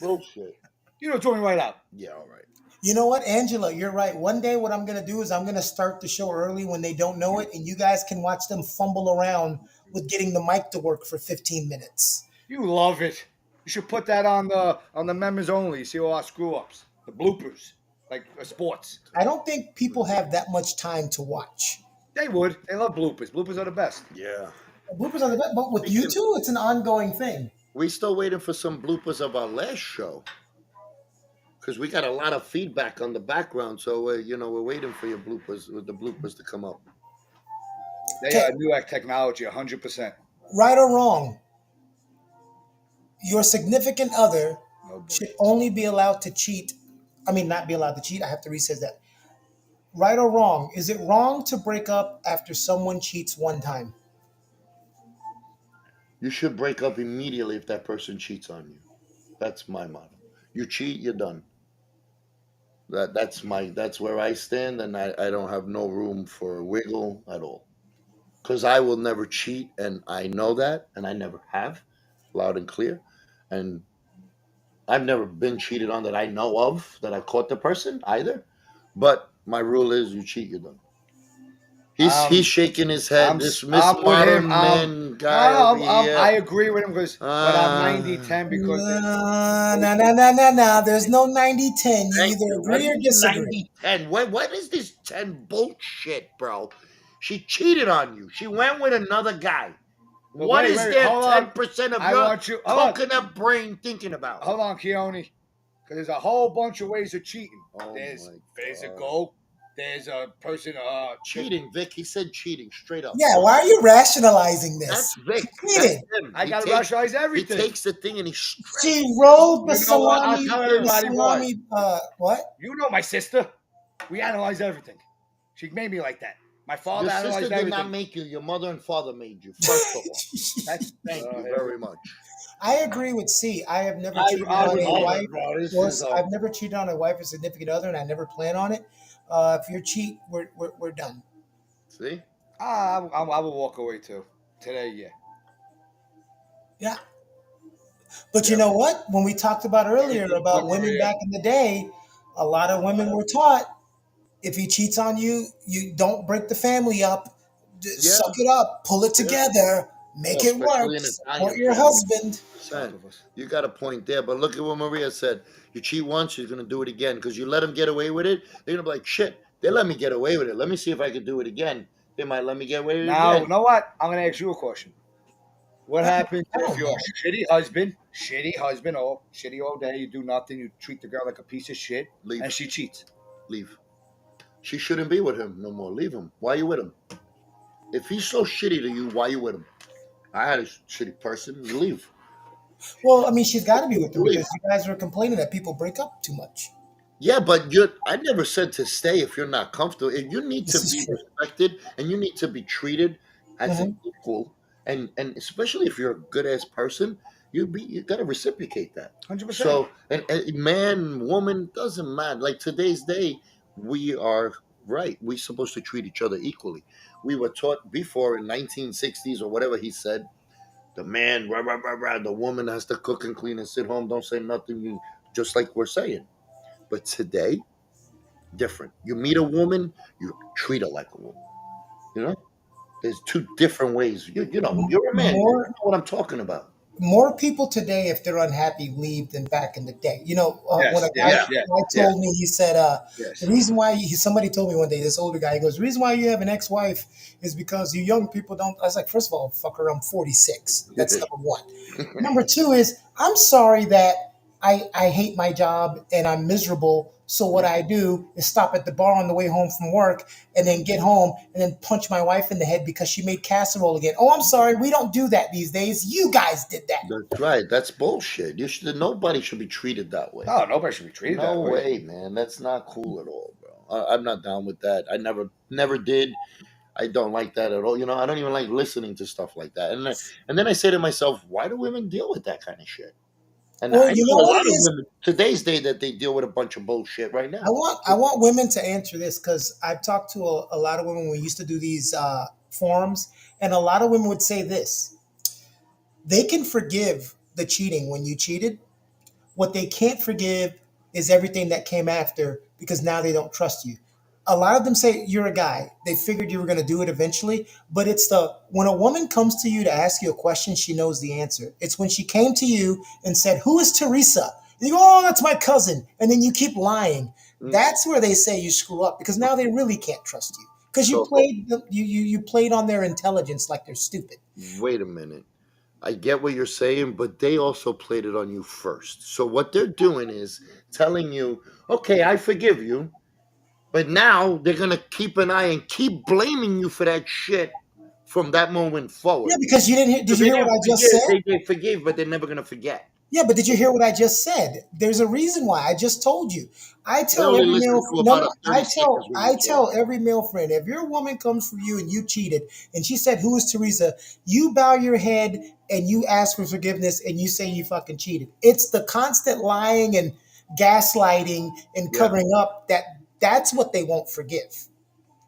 Bullshit.
You know, throw me right out.
Yeah, all right.
You know what, Angela? You're right. One day, what I'm going to do is I'm going to start the show early when they don't know it, and you guys can watch them fumble around with getting the mic to work for 15 minutes.
You love it. You should put that on the members only. You see all our screw ups, the bloopers, like sports.
I don't think people have that much time to watch.
They would. They love bloopers. Bloopers are the best.
Yeah.
Bloopers are the best, but with you two, it's an ongoing thing.
We still waiting for some bloopers of our last show. Because we got a lot of feedback on the background, so we're waiting for your bloopers, the bloopers to come up.
They are new technology, 100%.
right or wrong, your significant other
Oh boy.
should only be allowed to cheat. I mean, not be allowed to cheat. I have to restate that. Right or wrong, is it wrong to break up after someone cheats one time?
You should break up immediately if that person cheats on you. That's my motto. You cheat, you're done. That's where I stand, and I don't have no room for wiggle at all. Because I will never cheat, and I know that, and I never have, loud and clear. And I've never been cheated on that I know of, that I caught the person either. But my rule is, you cheat, you're done. He's
Um,
shaking his head. This Miss
I'm with him.
Modern Man
No,
guy over
I
here.
agree with him because, but I'm
Uh,
90-10 because
No, no, no, no, no, no. There's no 90-10. You
Thank
either
you. What
agree
do
or
you mean
disagree.
90-10? What is this 10 bullshit, bro? She cheated on you. She went with another guy.
but
What is there
hold on.
10% of
I
your
want you. Hold on,
coconut brain thinking about?
hold on, Keone, because there's a whole bunch of ways of cheating.
Oh
There's
my God.
physical. There's a person.
Cheating, Vic. He said cheating straight up.
Yeah, why are you rationalizing
That's
this? She
Vic. That's
cheated.
him.
I gotta rationalize
He
everything.
takes the thing and he
She
stretches.
rolled the
You know what? I'll
salami.
tell
The
everybody what.
salami. What?
You know my sister. We analyze everything. She made me like that. My father
Your sister
analyzed
did
everything.
not make you. Your mother and father made you. First of all,
That's
thank you
here
very much.
I agree with C. I have never cheated
I
on
would
a
love
wife.
it, bro. This
Or
is
I've never cheated on a wife or significant other, and I never plan on it. If you're cheat, we're done.
See?
I will walk away too. Today, yeah.
Yeah. But you
Yeah.
know what? When we talked about earlier
Everything
about
but
women
Maria.
back in the day, a lot of women were taught if he cheats on you, you don't break the family up.
Yeah.
Suck it up, pull it
Yeah.
together, make it work,
Especially in
support
Italian
your
families.
husband.
Son, you got a point there, but look at what Maria said. You cheat once, she's gonna do it again because you let them get away with it. They're gonna be like, shit. They let me get away with it. Let me see if I can do it again. They might let me get away with it
Now,
again.
you know what? I'm gonna ask you a question. What
I
happens if
don't
you're
know.
a shitty husband, or shitty all day, you do nothing, you treat the girl like a piece of shit,
Leave.
and she cheats?
Leave. She shouldn't be with him no more. Leave him. Why are you with him? If he's so shitty to you, why are you with him? I had a shitty person. You leave.
Well, I mean, she's got to be with him
Leave.
because you guys were complaining that people break up too much.
Yeah, but I never said to stay if you're not comfortable. If you need to
This is
be
true.
respected and you need to be treated as an
Hmm.
equal, and especially if you're a good ass person, you got to reciprocate that.
100%.
So, and man, woman doesn't matter. Like today's day, we are right. We're supposed to treat each other equally. We were taught before in 1960s or whatever he said. The man, rah, rah, rah, rah, the woman has to cook and clean and sit home. Don't say nothing. You just like we're saying. But today, different. You meet a woman, you treat her like a woman. You know, there's two different ways. You're a man. You
More
know what I'm talking about.
more people today, if they're unhappy, leave than back in the day. You know, when a
Yes,
guy,
yes, yes,
guy
yes,
told me, he said, the
yes.
reason why somebody told me one day, this older guy, he goes, the reason why you have an ex-wife is because you young people don't. I was like, first of all, fucker, I'm 46. That's number one. Number two is, I'm sorry that I hate my job and I'm miserable. So what I do is stop at the bar on the way home from work and then get home and then punch my wife in the head because she made casserole again. Oh, I'm sorry. We don't do that these days. You guys did that.
That's right. That's bullshit. Nobody should be treated that way.
No, nobody should be treated that
No
way.
way, man. That's not cool at all, bro. I'm not down with that. I never did. I don't like that at all. I don't even like listening to stuff like that. And then I say to myself, why do women deal with that kind of shit? And
Well,
I
you
know
know
a
what
lot
it
of
is?
women today's day that they deal with a bunch of bullshit right now.
I want women to answer this because I've talked to a lot of women when we used to do these forums, and a lot of women would say this: they can forgive the cheating when you cheated. What they can't forgive is everything that came after because now they don't trust you. A lot of them say you're a guy. They figured you were going to do it eventually, but it's the when a woman comes to you to ask you a question, she knows the answer. It's when she came to you and said, "Who is Teresa?" And you go, "Oh, that's my cousin," and then you keep lying.
Mm.
That's where they say you screw up because now they really can't trust you because you
So
played you played on their intelligence like they're stupid.
wait a minute. I get what you're saying, but they also played it on you first. So what they're doing is telling you, okay, I forgive you, but now they're gonna keep an eye and keep blaming you for that shit from that moment
Yeah,
forward.
because you didn't hear.
So
Did you
they
hear what
didn't
I just
forgive.
said?
They forgave, but they're never gonna forget.
Yeah, but did you hear what I just said? There's a reason why. I just told you. I
I
tell
only
every
listen
male
to
no,
about
no.
a 30 seconds when you
I
talk.
tell every male friend, if your woman comes for you and you cheated, and she said, "Who is Teresa?" You bow your head and you ask for forgiveness, and you say you fucking cheated. It's the constant lying and gaslighting and
Yeah,
covering up that's what they won't forgive.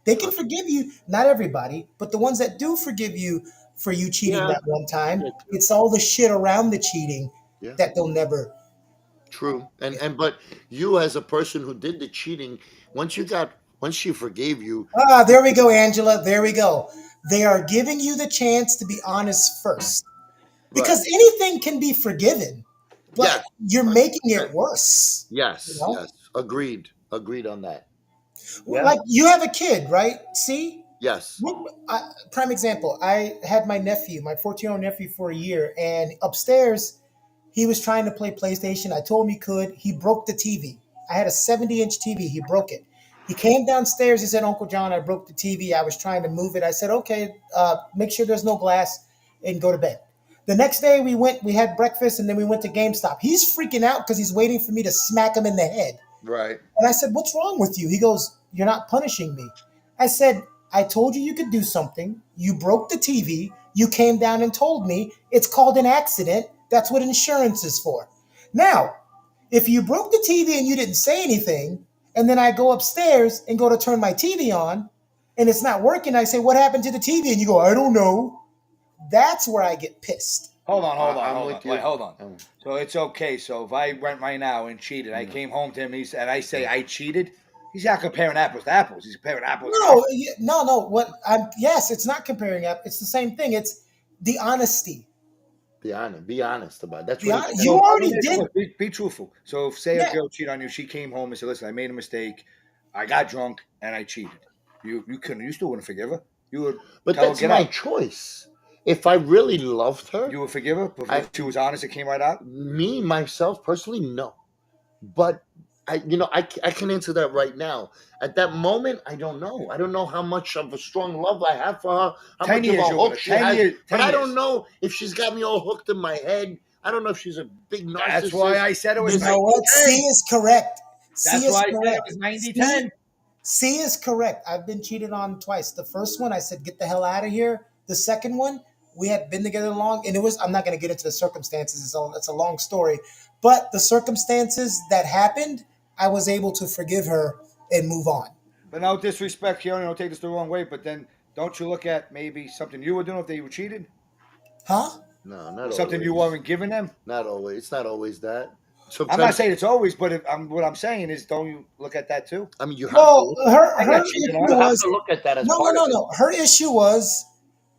They can
trust me.
forgive you, not everybody, but the ones that do forgive you for you cheating
Yeah,
that one
I
time,
get you.
it's all the shit around the cheating
Yeah,
that they'll never.
true. And but you as a person who did the cheating, once she forgave you,
Ah, there we go, Angela. There we go. They are giving you the chance to be honest first.
right?
Because anything can be forgiven, but
Yes,
you're making
100%.
it worse. You
Yes,
know?
yes. Agreed. Agreed on that. Yeah.
Like you have a kid, right? See?
Yes.
Prime example, I had my nephew, my 14-year-old nephew for a year, and upstairs, he was trying to play PlayStation. I told him he could. He broke the TV. I had a 70-inch TV. He broke it. He came downstairs. He said, Uncle John, I broke the TV. I was trying to move it. I said, okay, make sure there's no glass and go to bed. The next day we had breakfast, and then we went to GameStop. He's freaking out because he's waiting for me to smack him in the head.
Right.
And I said, what's wrong with you? He goes, you're not punishing me. I said, I told you you could do something. You broke the TV. You came down and told me it's called an accident. That's what insurance is for. Now, if you broke the TV and you didn't say anything, and then I go upstairs and go to turn my TV on and it's not working, I say, what happened to the TV? And you go, I don't know. That's where I get pissed.
Hold on, hold on,
I'm
hold on.
with
Wait,
you.
hold on. So it's okay. So if I went right now and cheated, I came home to him, and I say I cheated, he's not comparing apples to apples. He's comparing apples to
No,
apples.
no. What I'm yes, it's not comparing up. It's the same thing. It's the honesty.
Be honest. Be honest about it. That's
The
what it's
you
So
about.
already did.
be truthful. So if say a
Yeah.
girl cheated on you, she came home and said, "Listen, I made a mistake. I got drunk and I cheated." You couldn't. You still wouldn't forgive her. You would
But
tell her
that's
get
my
out.
choice. If I really loved her,
You would forgive her
I
if she was honest. It came right out.
me myself personally, no. But I can answer that right now. At that moment, I don't know. I don't know how much of a strong love I have for her, how
10
much of
years,
a
you're
hook
gonna
she
10
has.
years.
But
10
I don't
years.
know if she's got me all hooked in my head. I don't know if she's a big
That's why
narcissist.
I said it was
You
This,
know what? C
90-10.
is correct. C
That's
is
why I said it
correct.
was 90-10.
C is correct. I've been cheated on twice. The first one, I said, get the hell out of here. The second one, we had been together long, and it was. I'm not going to get into the circumstances. It's a long story, but the circumstances that happened, I was able to forgive her and move on.
But no disrespect, Keone, don't take this the wrong way. But then don't you look at maybe something you were doing if they were cheated?
Huh?
no,
Or
not
something you
always.
weren't giving them?
Not always. It's not always that.
I'm not
Sometimes,
saying it's always, but what I'm saying is, don't you look at that too?
I mean, you have to
Well,
look at that.
her
I
her
got cheated
issue
on.
You have
was
to look at that as
no, no,
part of
no,
it.
no. Her issue was,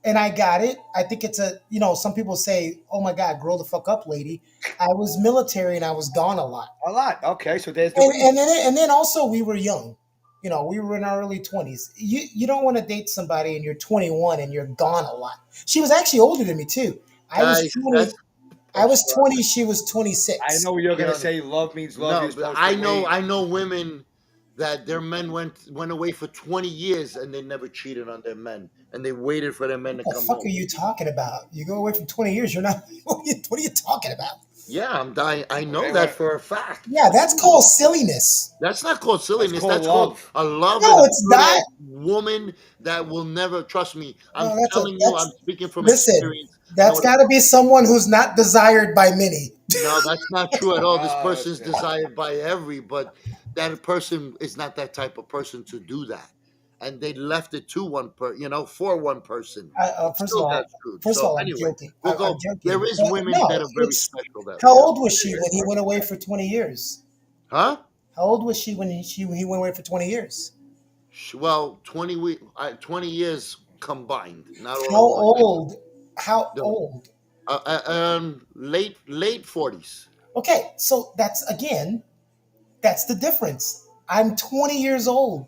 and I got it. I think it's a some people say, "Oh my God, grow the fuck up, lady." I was military and I was gone a lot,
A lot. Okay, so there's the reason.
and then also we were young. We were in our early 20s. You don't want to date somebody and you're 21 and you're gone a lot. She was actually older than me too. I was
Guys,
20.
that's.
I
Oh,
was
sorry.
20. She was
I
26.
know you're gonna
Keanu.
say love means love. You're
No, but
supposed to wait.
I know women that their men went away for 20 years and they never cheated on their men and they waited for their men to
What the
come
fuck are
home.
you talking about? You go away from 20 years. You're not. What are you talking about?
Yeah, I'm dying. I
Well,
know
they
that
went.
for a fact.
Yeah, that's called silliness.
That's not called
That's
silliness.
called
That's called
love.
a love and
No,
a
it's
good
not.
ass woman that will never trust me. I'm
No, that's a
telling you, I'm
that's
speaking from
listen.
experience. I know
That's
what
got
I'm
to be
talking about.
someone who's not desired by many.
No, that's not true at all. This
Oh
person's
shit.
desired by every, but that person is not that type of person to do that. And they left it to for one person. It
First of
still got
all,
screwed.
first of
So
all, I'm
anyway,
joking.
we'll
I'm
go. There
joking.
is
But
women that
no,
are very
it's
special that
how
way.
old was she when he went away for 20 years?
Huh?
How old was she when he went away for 20 years?
Well, 20 years combined, not all
How
in one.
old? How
No,
old?
late 40s.
Okay, so that's the difference. I'm 20 years old.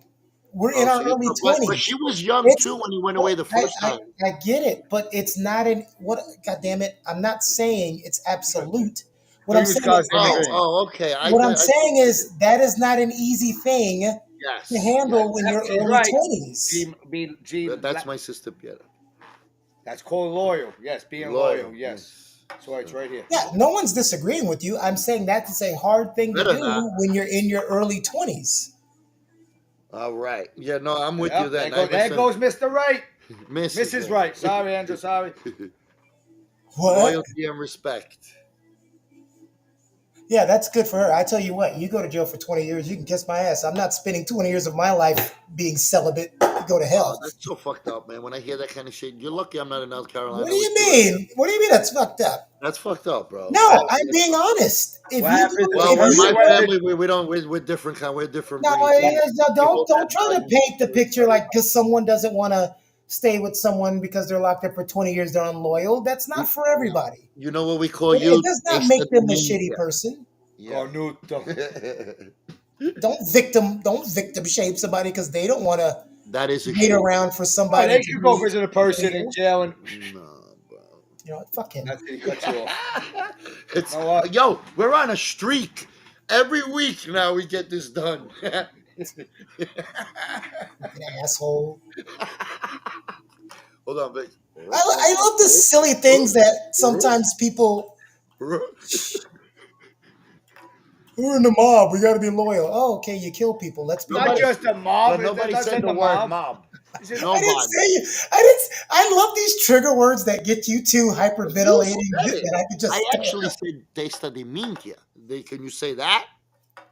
We're in
Oh,
our
so
early
but
20s.
she was young
It's
too when he went away the
I,
first
I
time.
I get it, but it's not an what. God damn it! I'm not saying it's absolute. What
So
I'm
you
saying
guys
is
in
that
agreement.
Okay.
what I'm saying is that is not an easy thing to
Yes, yes.
handle when you're
She's
early
right.
20s.
G, B, G,
That's my sister Piera.
That's called loyal. Yes, being loyal. Yes. That's why it's right here.
Yeah, no one's disagreeing with you. I'm saying that's a hard thing to
Better
do
not.
when you're in your early 20s.
All right. Yeah, no, I'm with you
Yep,
then.
there goes Mr. Right.
Mrs.
Mrs. Right. Sorry, Andrew. Sorry.
What?
Loyalty and respect.
Yeah, that's good for her. I tell you what, you go to jail for 20 years, you can kiss my ass. I'm not spending 20 years of my life being celibate. You go to
Oh,
hell.
that's so fucked up, man. When I hear that kind of shit, you're lucky I'm not in North
What
Carolina
do
with
you
you right now.
mean? What do you mean that's fucked up?
That's fucked up, bro.
No, I'm being honest. If
What
you
happens
go,
is
Well,
if
with
first
you
my
you
go,
family, we don't we're different kind. We're different
no,
breed. We hold that
don't try to
value.
paint the picture like because someone doesn't want to stay with someone because they're locked up for 20 years, they're unloyal. That's not for everybody.
You know what we call
It
you?
does not
Esta
make them a shitty
demencia.
person.
Yeah.
Cornuto.
Don't victim shape somebody because they don't want to
That is a
wait
shame.
around for
Oh,
somebody
they
to
could go
be
visit a person in
loyal.
jail and
No, bro.
You know, fuck him.
that's he cuts you off.
It's
You know what?
yo, we're on a streak. Every week now we get this done.
Fucking asshole.
Hold on, Vic.
I love the silly things that sometimes people. We're in the mob. We got to be loyal. Oh, okay. You kill people. Let's be
Not
loyal.
just a mob.
But nobody
That's
said
in
the word mob.
It's just-
I didn't
Nobody.
say you. I didn't. I love these trigger words that get you too
You
hyperventilating
said it.
that I could just.
I actually said testa de minchia. Can you say that?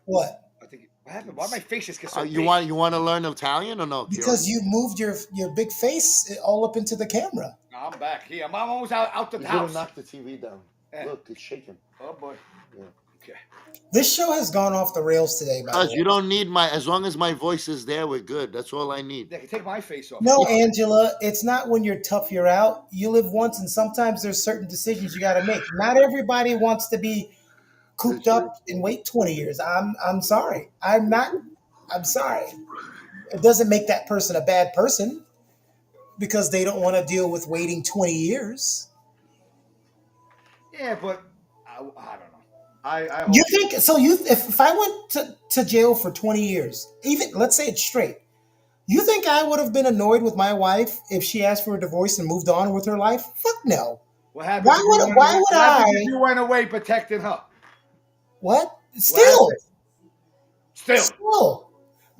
What?
I think what happened? Why my face just gets so
You
big?
want to learn Italian or no?
Because
Keone?
you moved your big face all up into the camera.
No, I'm back here. I'm almost out the
He's gonna
house.
knock the TV down.
Yeah.
Look, it's shaking.
Oh boy.
Yeah.
Okay.
This show has gone off the rails today, by the
Cause
way.
you don't need as long as my voice is there, we're good. That's all I need.
They can take my face off.
No, Angela, it's not when you're tough, you're out. You live once, and sometimes there's certain decisions you got to make. Not everybody wants to be cooped up and wait 20 years. I'm sorry. I'm not. I'm sorry. It doesn't make that person a bad person because they don't want to deal with waiting 20 years.
Yeah, but I don't know. I hope
You think so? If I went to jail for 20 years, even let's say it's straight, you think I would have been annoyed with my wife if she asked for a divorce and moved on with her life? Fuck no.
what happens?
Why
if you
would
went
why
away-
would
what happens
I?
if you went away protecting her?
What?
What
Still,
happened? Still.
still,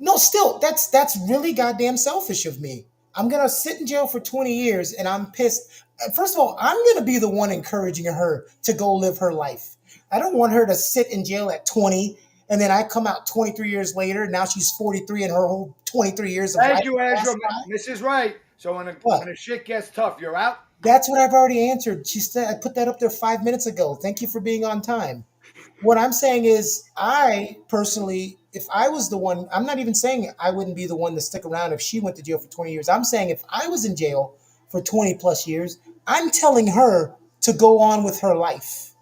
no, still. That's really goddamn selfish of me. I'm gonna sit in jail for 20 years and I'm pissed. First of all, I'm gonna be the one encouraging her to go live her life. I don't want her to sit in jail at 20 and then I come out 23 years later. Now she's 43 and her whole 23 years of life.
Thank you, Andrew.
passed by.
Mrs. Right. So when
What?
the shit gets tough, you're out.
That's what I've already answered. She said I put that up there 5 minutes ago. Thank you for being on time. What I'm saying is, I personally, if I was the one, I'm not even saying I wouldn't be the one to stick around if she went to jail for 20 years. I'm saying if I was in jail for 20 plus years, I'm telling her to go on with her life.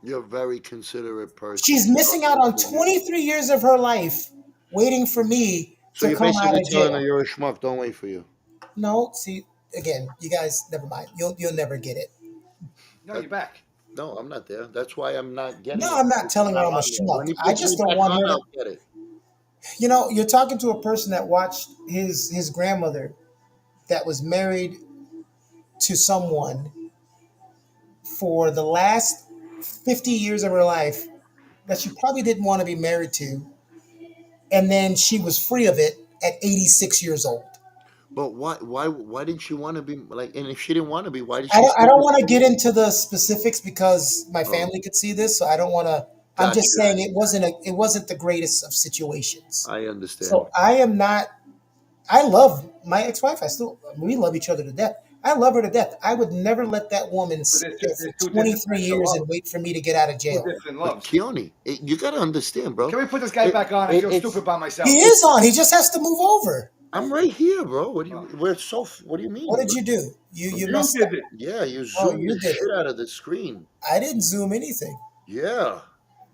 You're a very considerate person.
She's missing out on 23 years of her life waiting for me
So
to
you're
come out
basically
of
telling her
jail.
you're a schmuck. Don't wait for you.
No, see, again, you guys, never mind. You'll never get it.
No, you're back.
No, I'm not there. That's why I'm not getting it.
No, I'm not telling her I'm a
on there. When
schmuck.
he
I
puts
just
me
don't
back
want
on,
her to.
I'll get it.
You know, you're talking to a person that watched his grandmother that was married to someone for the last 50 years of her life that she probably didn't want to be married to. And then she was free of it at 86 years old.
But why didn't she want to be like? And if she didn't want to be, why did
I
she?
don't, I don't want to get into the specifics because my
Oh.
family could see this, so I don't want to. I'm
Gotcha.
just saying it wasn't the greatest of situations.
I understand.
So I am not. I love my ex-wife. We love each other to death. I love her to death. I would never let that woman sit
there's
there
two
for 23
different
years
love.
and wait for me to get out of
Two
jail.
different
But
loves.
Keone, you gotta understand, bro.
Can we put this guy back on? I feel stupid by myself.
He is on. He just has to move over.
I'm right here, bro. What do you? We're so. What do you mean?
What did you do? You
You
messed up.
did it.
Yeah, you
Oh,
zoom
you
the
did
shit out of the screen.
I didn't zoom anything.
Yeah,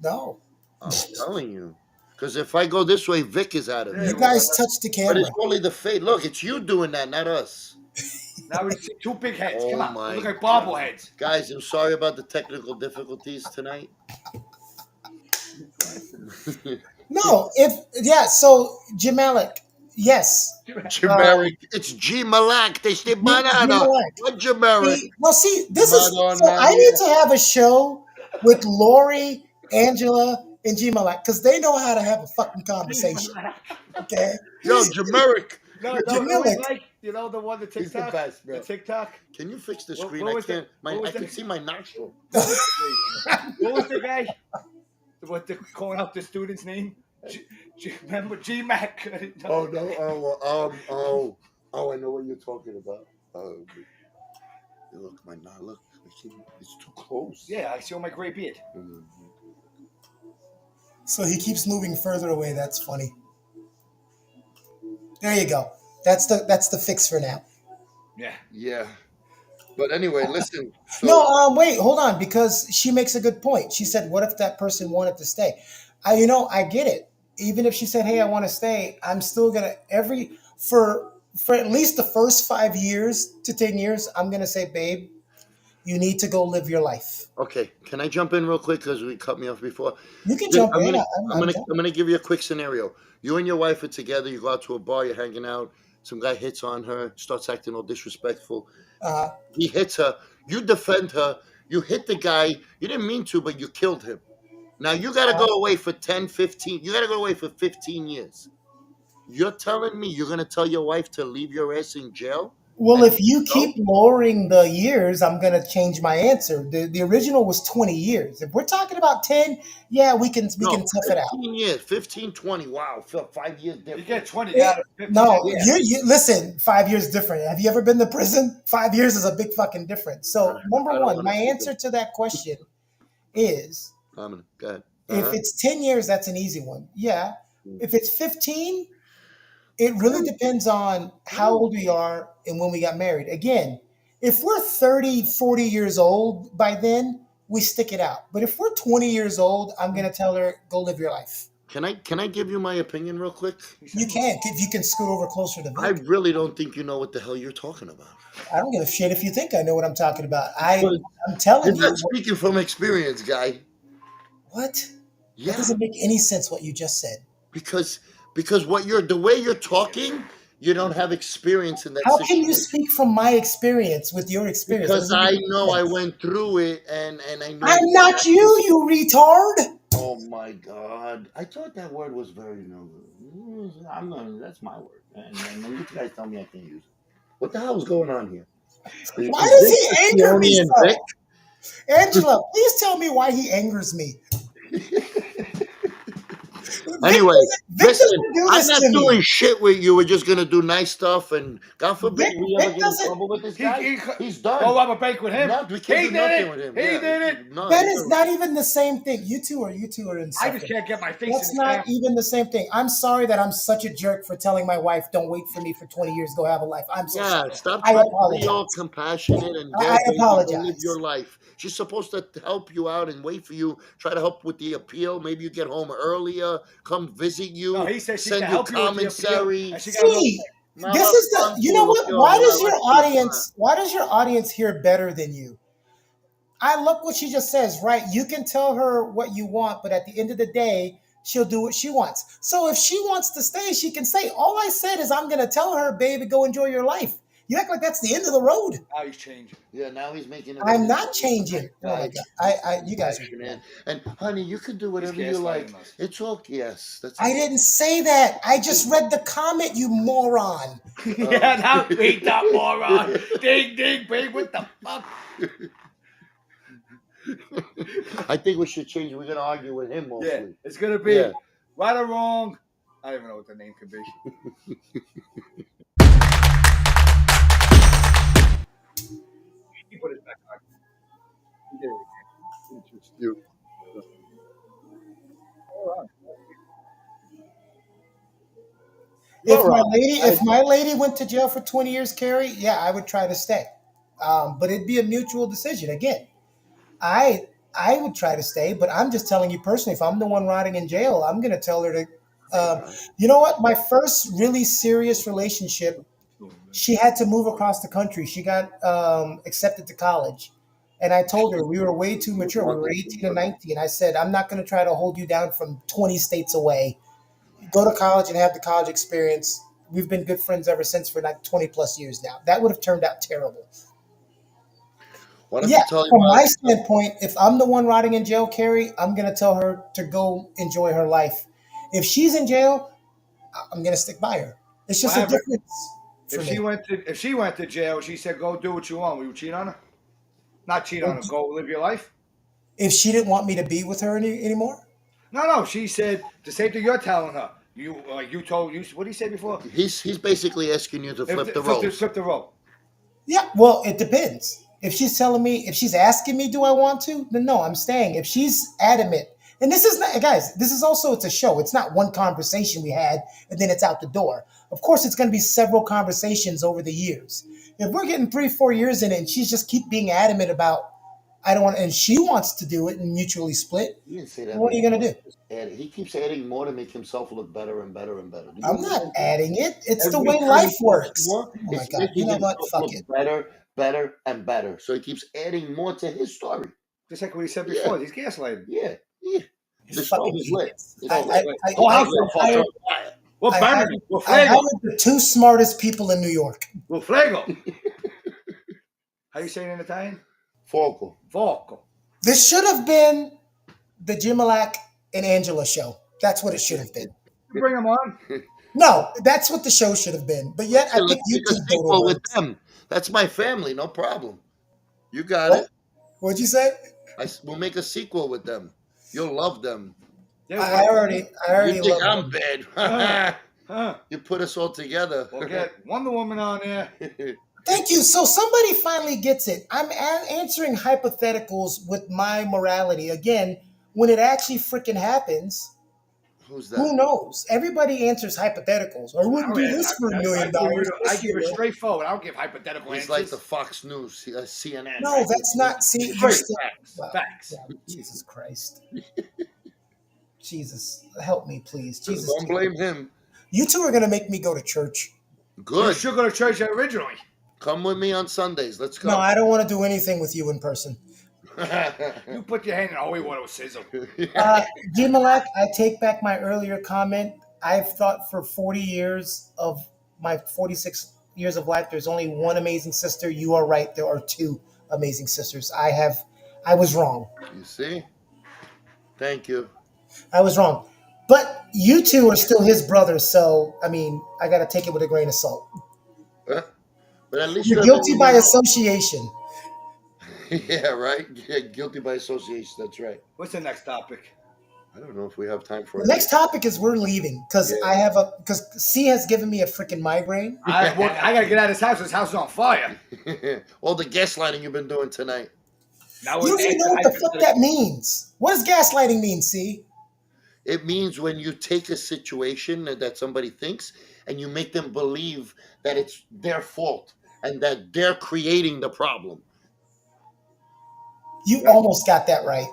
No.
I'm telling you. Because if I go this way, Vic is out of
Yeah,
it.
You guys touched the
But
camera.
it's only the fate. Look, it's you doing that, not us.
Now we see two big heads.
Oh
Come on.
my
Look like
God.
bobbleheads.
Guys, I'm sorry about the technical difficulties tonight.
No, so Jamalik, Yes.
Generic. It's G Malak. They say banana.
Malek.
What generic?
See, this is so.
Madonna
I need
mia.
to have a show with Lori, Angela, and G Malek because they know how to have a fucking conversation. Okay,
Yo, generic.
No, no, who is
Jamilic.
like, the one, the
He's the
TikTok?
best, bro.
The TikTok?
Can you fix the
What-
screen?
what
I
was the-
can't.
what was
I can
the-
see my nostril.
What was the guy? What the calling out the student's name? Remember G Mac?
Oh no! I know what you're talking about. Look, look. It's too close.
Yeah, I see all my gray beard.
Mhm.
So he keeps moving further away. That's funny. There you go. That's the fix for now.
Yeah.
Yeah. But anyway, listen. So,
No, wait, hold on, because she makes a good point. She said, "What if that person wanted to stay?" I get it. Even if she said, "Hey, I want to stay," I'm still gonna for at least the first 5 years to 10 years, I'm gonna say, "Babe, you need to go live your life."
okay, can I jump in real quick because we cut me off before?
You can jump
I'm
in.
gonna,
I'm,
I'm
I'm
gonna,
done.
I'm gonna give you a quick scenario. You and your wife are together. You go out to a bar. You're hanging out. Some guy hits on her, starts acting all disrespectful.
Uh,
He hits her. You defend her. You hit the guy. You didn't mean to, but you killed him. Now you got to go away for 10, 15. You got to go away for 15 years. You're telling me you're gonna tell your wife to leave your ass in jail?
well,
And
if you
go?
keep lowering the years, I'm gonna change my answer. The original was 20 years. If we're talking about 10, yeah, we can
No,
tough it out.
15 years, 15, 20. Wow, 5 years
You
difference.
get 20
It-
out of 15.
no,
Yeah.
you listen. 5 years different. Have you ever been to prison? 5 years is a big fucking difference. So number
I don't
one,
want
my
to see
answer to that question is
them. Go ahead.
if it's 10 years, that's an easy one. Yeah.
Mm.
If it's 15, it really depends on how old we are and when we got married. Again, if we're 30, 40 years old by then, we stick it out. But if we're 20 years old, I'm gonna tell her, go live your life.
Can I give you my opinion real quick?
You can't if you can scoot over closer to
I
Vic.
really don't think you know what the hell you're talking about.
I don't give a shit if you think I know what I'm talking about.
But
I'm telling
you're
you
not speaking from experience, guy.
what? That
Yeah,
doesn't make any sense what you just said.
because the way you're talking, you don't have experience in that
How can you
situation.
speak from my experience with your experience? That
Because
doesn't make
I
any
know I
sense.
went through it and I know
I'm not you, you retard.
Oh my God! I thought that word was very no. I'm not. That's my word, and you guys tell me I can't use it. What the hell is going on here?
Why
Is
does
Vic
he anger me
Simeone and
so?
Vic?
Angela, please tell me why he angers me.
Anyway,
Vic
listen,
doesn't do
I'm
this
not
to
doing
me.
shit with you. We're just gonna do nice stuff, and God forbid
Vic,
we ever
Vic
get in
doesn't.
trouble with this
He,
guy.
he,
He's
go
done.
rob a bank with him.
No, we
He
can't do
did
nothing
it.
with him.
He
Yeah,
did it.
no,
That
he's
is not even the same thing. You two are
I
insufferable.
just can't get my face
That's
in the
not
camera.
even the same thing. I'm sorry that I'm such a jerk for telling my wife, "Don't wait for me for 20 years. Go have a life." I'm so
Yeah,
sorry.
stop
I
trying to be all
apologize.
compassionate and
I
go, baby, go live
apologize.
your life. She's supposed to help you out and wait for you, try to help with the appeal. Maybe you get home earlier, come visit
No,
you,
he said she
send
can
you
help you with the appeal,
commissary.
and she got no.
See, this is the. You know
Motherfucker,
what?
yo, yeah, let's do that.
Why does your audience hear better than you? I love what she just says, right? You can tell her what you want, but at the end of the day, she'll do what she wants. So if she wants to stay, she can stay. All I said is I'm going to tell her, baby, go enjoy your life. You act like that's the end of the road.
Now he's changing.
Yeah, now he's making it.
I'm not changing. Oh my
Guy,
God. You guys are.
passionate. And honey, you can do whatever you
gaslighting
like.
us.
It's okay. Yes, that's.
I didn't say that. I just read the comment, you moron.
Yeah, now beat that moron. Ding, ding, bing. What the fuck?
I think we should change. We're gonna argue with him mostly.
Yeah, it's gonna be
Yeah.
right or wrong. I don't even know what the name could be. He put it back on. He did it again.
You.
If my lady went to jail for 20 years, Carrie, yeah, I would try to stay. But it'd be a mutual decision. Again, I I would try to stay, but I'm just telling you personally, if I'm the one rotting in jail, I'm going to tell her to. You know what? My first really serious relationship, she had to move across the country. She got accepted to college. And I told her we were way too mature. We were 18 and 19. I said, I'm not going to try to hold you down from 20 states away. Go to college and have the college experience. we've been good friends ever since for like 20 plus years now. That would have turned out terrible.
What if
Yeah,
you tell your
from my
wife?
standpoint, if I'm the one rotting in jail, Carrie, I'm gonna tell her to go enjoy her life. If she's in jail, I'm gonna stick by her. It's
What
just a
happened
difference for me.
if she went to jail? She said, "Go do what you want." Will you cheat on her? Not cheat on her. Go live your life.
If she didn't want me to be with her anymore,
No, no. She said the same thing you're telling her. You told you. What did he say before?
He's basically asking you to flip the roles.
Flip the role.
yeah, well, it depends. If she's telling me, if she's asking me, do I want to? Then no, I'm staying. If she's adamant, and this is not, guys, this is also, it's a show. It's not one conversation we had and then it's out the door. Of course, it's going to be several conversations over the years. If we're getting 3, 4 years in it and she's just keep being adamant about, I don't want, and she wants to do it and mutually split,
You didn't say that.
what are you going to do?
He keeps adding more to make himself look better and better and better. Do you
I'm not
understand?
adding it. It's the
Every
way
time
life
he talks
works.
more,
Oh my
it's
God. You
making
know what?
himself
Fuck
look
it.
better, and better. So he keeps adding more to his story.
Just like what he said
Yeah.
before. He's gaslighting.
Yeah.
You
The
fucking
stove is lit.
idiots.
It's
I-
all
I-
lit.
I-
Whole
I-
house
I-
on fire. We're
I
burning.
hired-
We're
I
flago.
hired the 2 smartest people in New York.
We're flago. How you say it in Italian?
Focal.
Forco.
This should have been the Jimalak and Angela show. That's what it should have been.
You bring him on.
No, that's what the show should have been. But yet, I
Let's
think you
make a
two
sequel with
words.
them. That's my family, no problem. You got
What?
it.
What'd you say?
We'll make a sequel with them. You'll love them.
I already
You think
love
I'm
them.
bad?
Huh.
You put us all together.
We'll get Wonder Woman on there.
Thank you. So somebody finally gets it. I'm answering hypotheticals with my morality. Again, when it actually freaking happens,
Who's that?
who knows? Everybody answers hypotheticals. I wouldn't do this for $1 million.
I give it straightforward. I don't give hypothetical
He's
answers.
like the Fox News, CNN.
No, that's not. See, you're
Straight
still,
facts.
wow.
Facts.
Yeah, Jesus Christ. Jesus, help me, please. Jesus,
Don't blame him.
you two are gonna make me go to church.
You
Good.
should go to church originally.
Come with me on Sundays. Let's go.
No, I don't want to do anything with you in person.
You put your hand in holy water with sizzle.
Jimalak, I take back my earlier comment. I've thought for 40 years of my 46 years of life, there's only one amazing sister. You are right. There are 2 amazing sisters. I was wrong.
You see? Thank you.
I was wrong. But you 2 are still his brothers. So, I mean, I got to take it with a grain of salt.
But at least
You're guilty by association.
Yeah, right? Yeah, guilty by association. That's right.
What's the next topic?
I don't know if we have time for
The next topic is we're leaving because
Yeah.
because C has given me a freaking migraine.
I gotta get out of this house. This house is on fire.
all the gaslighting you've been doing tonight.
Now
You don't even know what the fuck that means. What does gaslighting mean, C?
It means when you take a situation that somebody thinks and you make them believe that it's their fault and that they're creating the problem.
You almost got that right.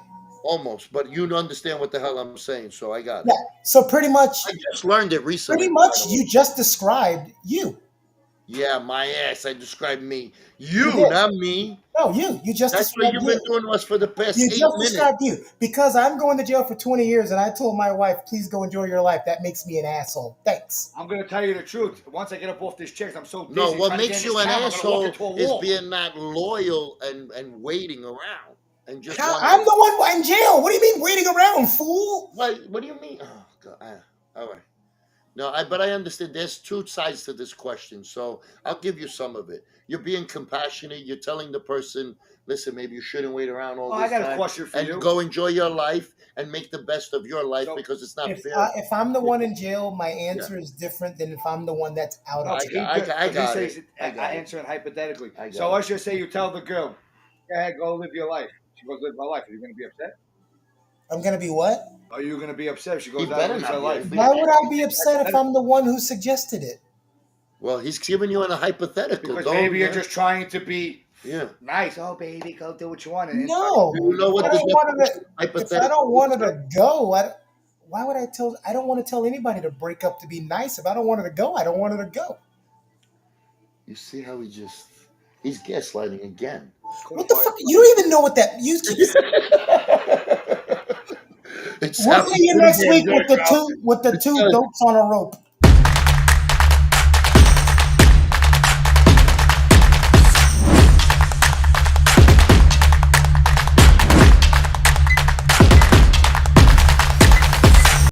Almost, but you understand what the hell I'm saying, so I got it.
Yeah. So pretty much,
I just learned it recently.
pretty much, you just described you.
Yeah, my ass. I described me. You,
did.
not me.
No, you. You just
That's what
described
you've
you.
been doing to us for the past
You
8
just
minutes.
described you because I'm going to jail for 20 years, and I told my wife, "Please go enjoy your life." That makes me an asshole. Thanks.
I'm gonna tell you the truth. Once I get up off this chair, 'cause I'm so busy.
No, what
trying to
makes
get in
you
this
an
town, I'm gonna walk
asshole
into a
is
wall.
being not loyal and waiting around. And just
I'm the one in jail. What do you mean waiting around, fool?
What do you mean? Oh, God. All right. No, but I understand there's 2 sides to this question, so I'll give you some of it. You're being compassionate. You're telling the person, listen, maybe you shouldn't wait around all
Oh,
this
I got a
time
question for
and
you.
go enjoy your life and make the best of your life
So,
because it's not
If
fair.
if I'm the one in jail, my answer is different than if I'm the one that's out
No,
of
he
jail.
I got
says
it.
I
I got it.
answer it hypothetically.
I got
So
it.
let's just say you tell the girl, "Go ahead, go live your life." She goes, "Live my life." Are you gonna be upset?
I'm gonna be what?
Are you gonna be upset if she
He
goes out
better
and lives
not
her
be.
life?
Why would I be upset if I'm the one who suggested it?
Well, he's giving you a hypothetical.
Because
Don't,
maybe you're just trying to be
yeah.
nice. Oh, baby, go do what you want. And
No,
You know what
I
the
don't want her to. If
hypothetical
I don't want
is?
her to go, why would I tell? I don't want to tell anybody to break up to be nice. If I don't want her to go, I don't want her to go.
You see how he's gaslighting again.
What the fuck? You don't even know what that. You.
It's
We'll see you next week with the 2 dopes on a rope.